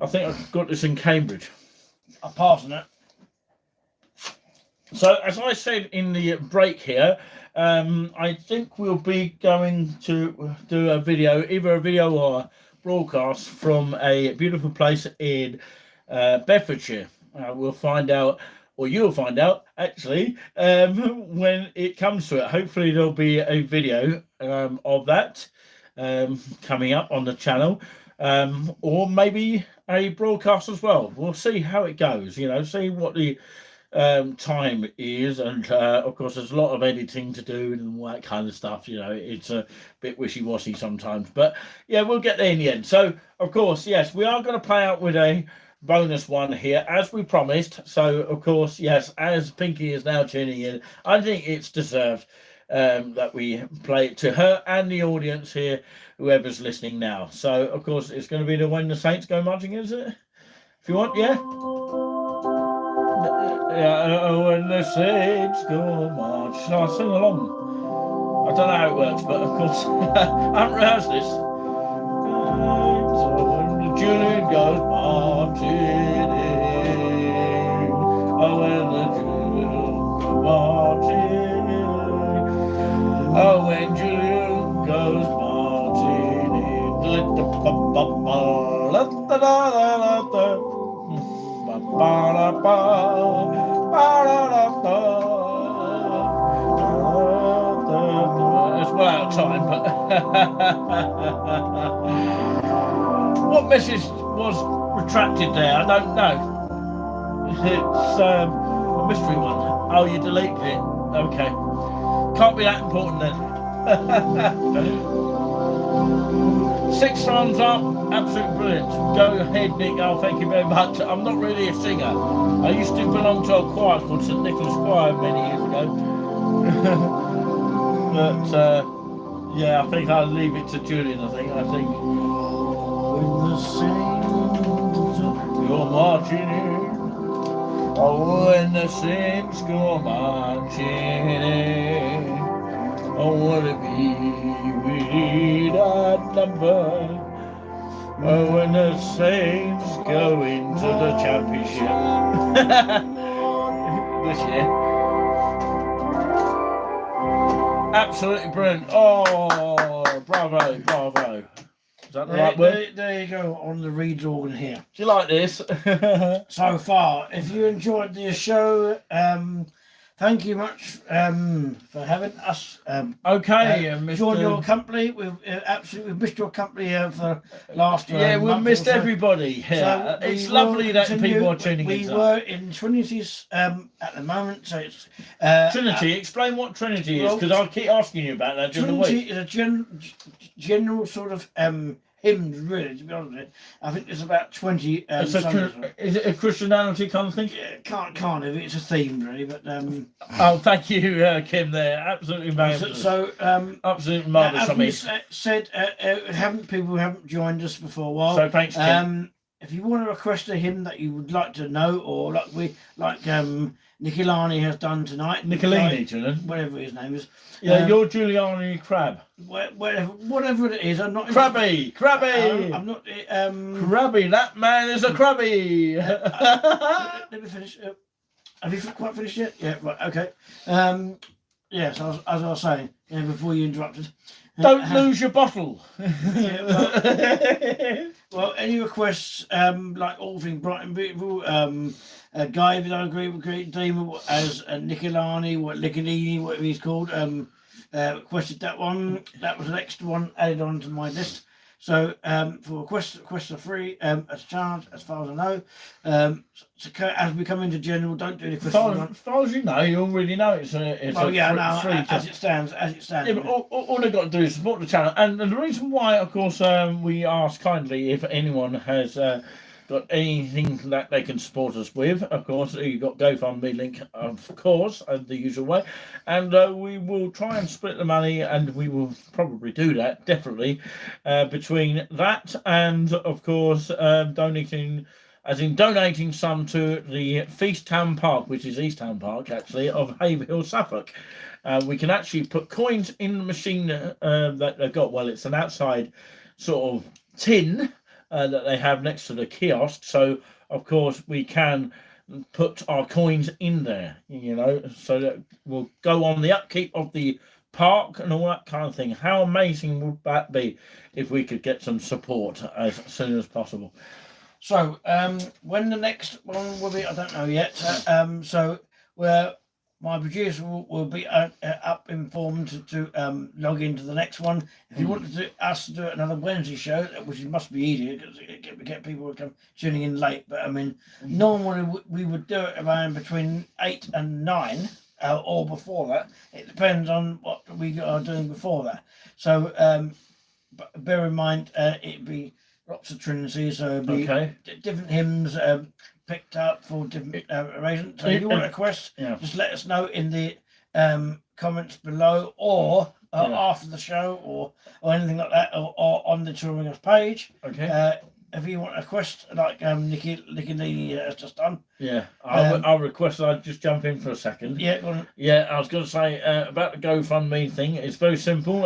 I think I've got this in Cambridge. I'm passing it. So, as I said in the break here, I think we'll be going to do a video, either a video or a broadcast from a beautiful place in Bedfordshire. We'll find out, or you'll find out, actually, when it comes to it. Hopefully there'll be a video of that coming up on the channel, or maybe a broadcast as well. We'll see how it goes, see what the time is, and of course there's a lot of editing to do and all that kind of stuff. It's a bit wishy-washy sometimes, but yeah, we'll get there in the end. So of course, yes, we are going to play out with a bonus one here, as we promised. So of course, yes, as Pinky is now tuning in, I think it's deserved. that we play to her and the audience here, whoever's listening now. So, of course, it's going to be the When the Saints Go Marching, is it? If you want, yeah? Yeah, when the Saints go marching. Shall I sing along? I don't know how it works, but of course, I haven't rehearsed this. When Julian goes marching in, oh, when the Julian goes marching in, oh, when Julian goes marching in, it's well out of time, but what message was retracted there? I don't know. It's a mystery one. Oh, you deleted it. Okay. Can't be that important then. 6 thumbs up. Absolutely brilliant. Go ahead, Nick. Oh, thank you very much. I'm not really a singer. I used to belong to a choir called St. Nicholas Choir many years ago. But, yeah, I think I'll leave it to Julian, I think. When the saints go marching in, oh, when the saints go marching in, oh, will it be that number? Oh, when the saints go into the championship this year. Absolutely brilliant. Oh, bravo, bravo. Is that the right word? There you go, on the Reed's organ here. Do you like this? So far, if you enjoyed the show, thank you much for having us. Okay, join your company. We've absolutely missed your company for last yeah, we've month missed or so. everybody. Yeah. So it's lovely that people are tuning in. We were in Trinity's at the moment, so it's Trinity. Explain what Trinity is, because I'll keep asking you about that during the week. Trinity is a general sort of hymns, really, to be honest with you. I think there's about 20 is it a Christianity kind of thing? Yeah, kind of, it's a theme really, but oh, thank you, Kim, there. Absolutely marvellous. Absolutely marvellous. As we said, people who haven't joined us before a while. So thanks, Kim. If you want to request a hymn that you would like to know, or like Nickalini has done tonight. Nickalini, Julian. Whatever his name is. Yeah, you're Juliani Crab. Whatever it is, I'm not... Crabby! I'm not... Crabby, that man is a crabby! Let me finish. Have you quite finished yet? Yeah, right, okay. Yes, as I was saying, before you interrupted. Don't lose your bottle! Well, any requests, like all things bright and beautiful, Guy, if you don't agree with Great Demon, as Nickalini, whatever he's called, requested that one. That was the next one added on to my list. So for requests are free as charged, as far as I know. So as we come into general, don't do the questions. As far as you know, you already know it's free. As it stands. Yeah, but all they've got to do is support the channel. And the reason why, of course, we ask kindly if anyone has got anything that they can support us with. Of course, you've got GoFundMe link, of course, the usual way. And we will try and split the money, and we will probably do that, definitely, between that and, of course, donating some to the Feast Town Park, which is East Town Park, actually, of Haverhill, Suffolk. We can actually put coins in the machine that they've got. Well, it's an outside sort of tin that they have next to the kiosk. So, of course, we can put our coins in there, so that will go on the upkeep of the park and all that kind of thing. How amazing would that be if we could get some support as soon as possible? So, when the next one will be, I don't know yet. So, my producer will be up informed to log into the next one. If you wanted us to do another Wednesday show, which must be easier because get people who come tuning in late. But I mean, normally we would do it around between 8 and 9 or before that. It depends on what we are doing before that. So, but bear in mind, it'd be lots of Trinity, so it'd be different hymns picked up for different arrangements. So if you want a request, just let us know in the comments below, or Yeah. after the show, or anything like that, or on the Touring Us page. Okay. If you want a quest like Nickalini has just done. Yeah, I'll request I just jump in for a second. Yeah, go on. Yeah, I was going to say about the GoFundMe thing. It's very simple.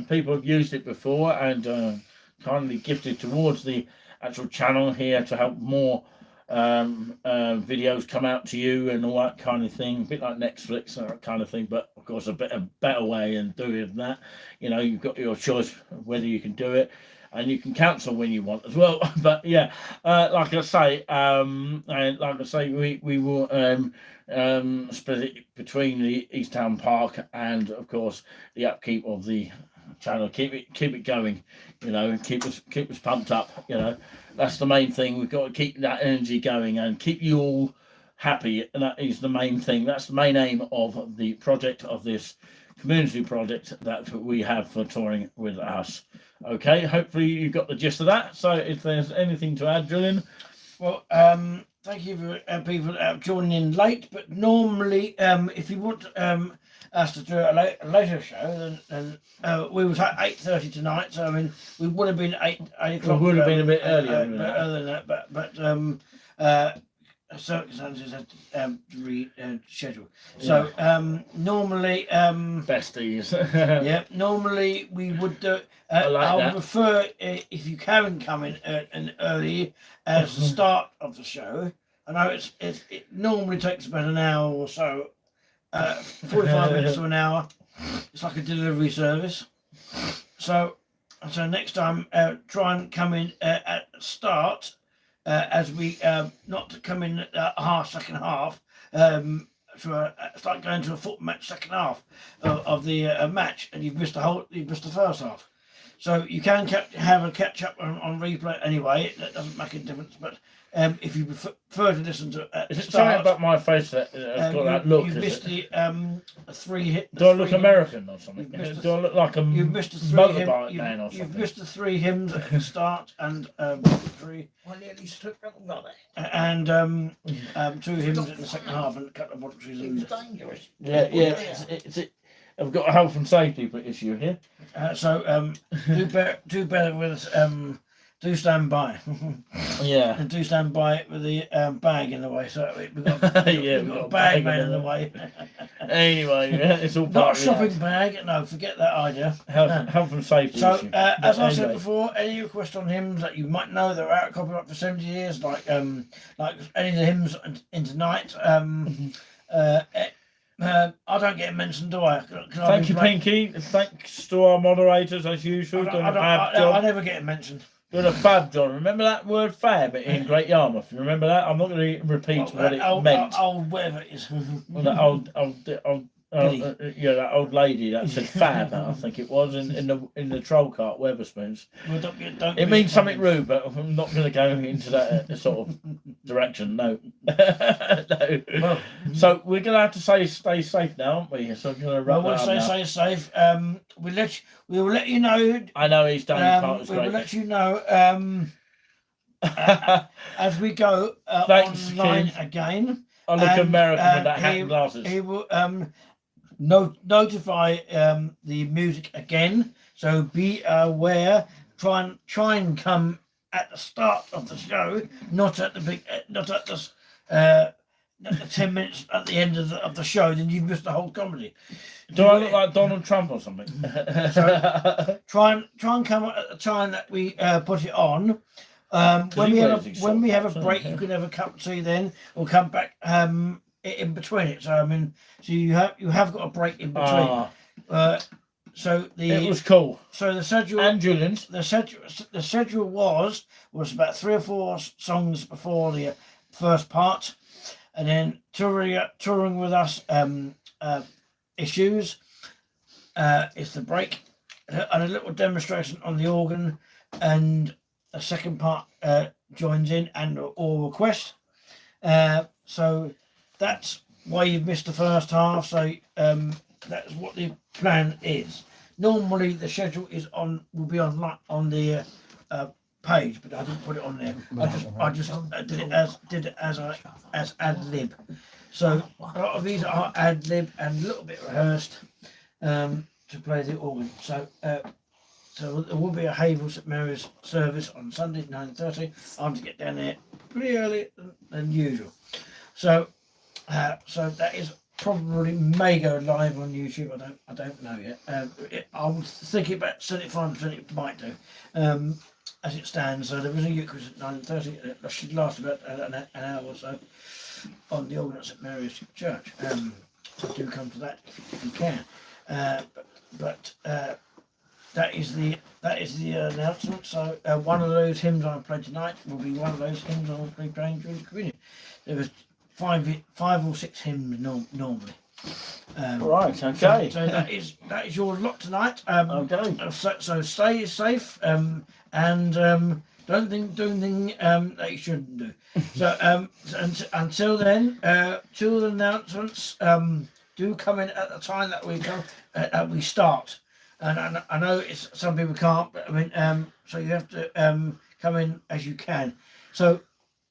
People have used it before and kindly gifted towards the actual channel here to help more videos come out to you and all that kind of thing. A bit like Netflix and that kind of thing, but of course a better way and doing that. You know, you've got your choice of whether you can do it. And you can cancel when you want as well. But yeah, like I say, we will split it between the East Town Park and, of course, the upkeep of the channel. Keep it going, you know, and keep us pumped up. You know, that's the main thing. We've got to keep that energy going and keep you all happy, and that is the main thing. That's the main aim of the project, of this community project that we have for Touring With Us. Okay, hopefully you got the gist of that. So if there's anything to add, Julian. Well, thank you for people joining in late, but normally if you want us to do a later show, then we was at 8:30 tonight, so I mean we would have been 8 o'clock. We would have been a bit earlier than that, but circumstances had to reschedule. So normally besties. yeah, normally we would do. I would prefer if you can come in early as the start of the show. I know it normally takes about an hour or so, 45 minutes to an hour. It's like a delivery service. So next time try and come in at the start. As we not to come in second half, start going to a foot match second half of the match, and you've missed the first half. So you can have a catch up on replay anyway. That doesn't make a difference. But if you prefer to listen to is it something about my face that has got that look? You missed the three hit. Do I look American or something? Do I look like a motorbike man or something? You've missed the three hymns at the start and three. I nearly slipped up about it. And 2 hymns in the second half and a couple of voluntary It was dangerous. Yeah. I've got a health and safety issue here. Do better with us. Do stand by. Yeah. And do stand by with the bag in the way. So we've got a bag man in the way. Anyway, it's all not a shopping bag. No, forget that idea. Health and safety. So, issue. as I said before, any request on hymns that you might know that are out of copyright for 70 years, like any of the hymns in tonight, I don't get mentioned, do I? Thank you, Pinky. Thanks to our moderators as usual. I never get mentioned. Doing a fab, John. Remember that word fab in Great Yarmouth? You remember that? I'm not going to repeat what it meant. Old whatever it is. Well, that old lady that said fab, I think it was in the troll cart, Weatherspoons. Well, don't it means something rude, but I'm not going to go into that sort of direction. No. No. Well, so we're going to have to stay safe now, aren't we? So I'm going to wrap that up now. Stay safe. We will let you know. I know he's done. We will let you know as we go online again. I look American with that hat and glasses. He will notify the music again. So be aware. Try and come at the start of the show, not at the 10 minutes at the end of the show. Then you've missed the whole comedy. Do I look like Donald Trump or something? So try and come at the time that we put it on. When we have a break, you can have a cup of tea then, or come back in between it. So I mean, so you have got a break in between. It was cool. So the schedule and Julian's. The schedule was about 3 or 4 songs before the first part, and then touring with us issues. It's the break and a little demonstration on the organ, and the second part joins in and or request. So that's why you've missed the first half. So that's what the plan is. Normally the schedule will be on the page, but I didn't put it on there. I just did it as ad lib. So a lot of these are ad lib and a little bit rehearsed to play the organ. So there will be a Havel St Mary's service on Sunday 9:30. I have to get down there pretty early than usual. So that is probably may go live on YouTube. I don't know yet. I was thinking about 75% it might do. As it stands, so there is a Eucharist at 9:30. That should last about an hour or so on the organ at St Mary's Church. So do come to that if you can. But that is the announcement. So one of those hymns I play tonight will be one of those hymns I will be playing during the communion. There was five or six hymns normally. Right. Okay. So that is your lot tonight. Okay. So stay safe and don't do anything that you shouldn't do. So until then, till the announcements do come in at the time that we start. And I know some people can't, but I mean, so you have to come in as you can. So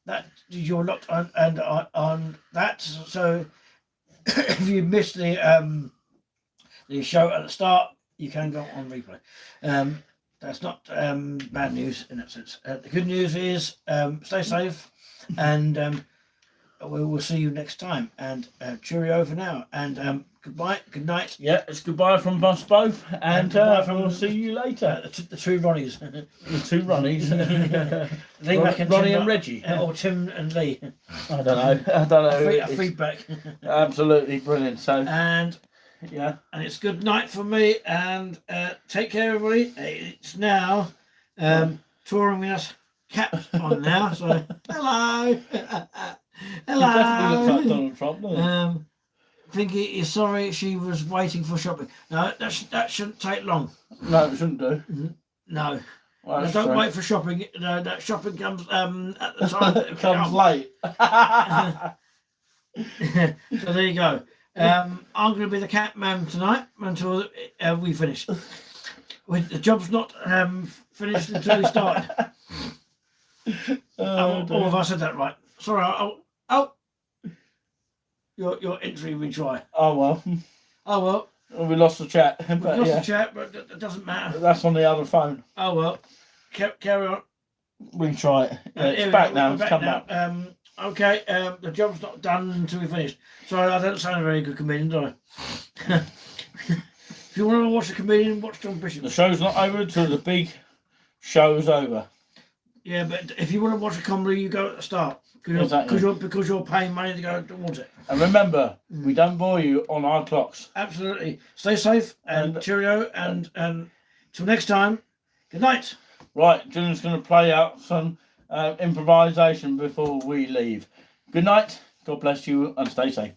that is your lot on that. So if you missed the show at the start, you can go on replay. That's not bad news in that sense. The good news is stay safe, and we will see you next time. And cheerio for now. And goodbye, good night. Yeah, it's goodbye from us both, and we'll see you later. The two Ronnies. The two Ronnies. Lee Mac and Ronnie Tim, and Reggie. or Tim and Lee. I don't know. A feedback. Absolutely brilliant. So and yeah, and it's good night for me. And take care, everybody. It's now touring with us. Caps on now. So hello. Hello. He definitely looks like Donald Trump, doesn't he? Pinky is sorry she was waiting for shopping. No, that shouldn't take long. No, it shouldn't do. No. Well, No, don't wait for shopping. No, that shopping comes at the time that it comes late. So there you go. I'm going to be the cat man tonight until we finish. The job's not finished until we start. All of us said that right. Sorry. Oh. Your entry retry. Oh well. Oh well. We lost the chat. We lost the chat, but it doesn't matter. That's on the other phone. Oh well. Carry on. Retry it. Yeah, it's back now. It's come back. Okay. The job's not done until we finish. Sorry, I don't sound a very good comedian, do I? If you want to watch a comedian, watch John Bishop. The show's not over until the big show's over. Yeah, but if you want to watch a comedy, you go at the start. Exactly. Because you're paying money to go towards it. And remember, we don't bore you on our clocks. Absolutely. Stay safe and cheerio. And till next time, good night. Right, Julian's going to play out some improvisation before we leave. Good night. God bless you and stay safe.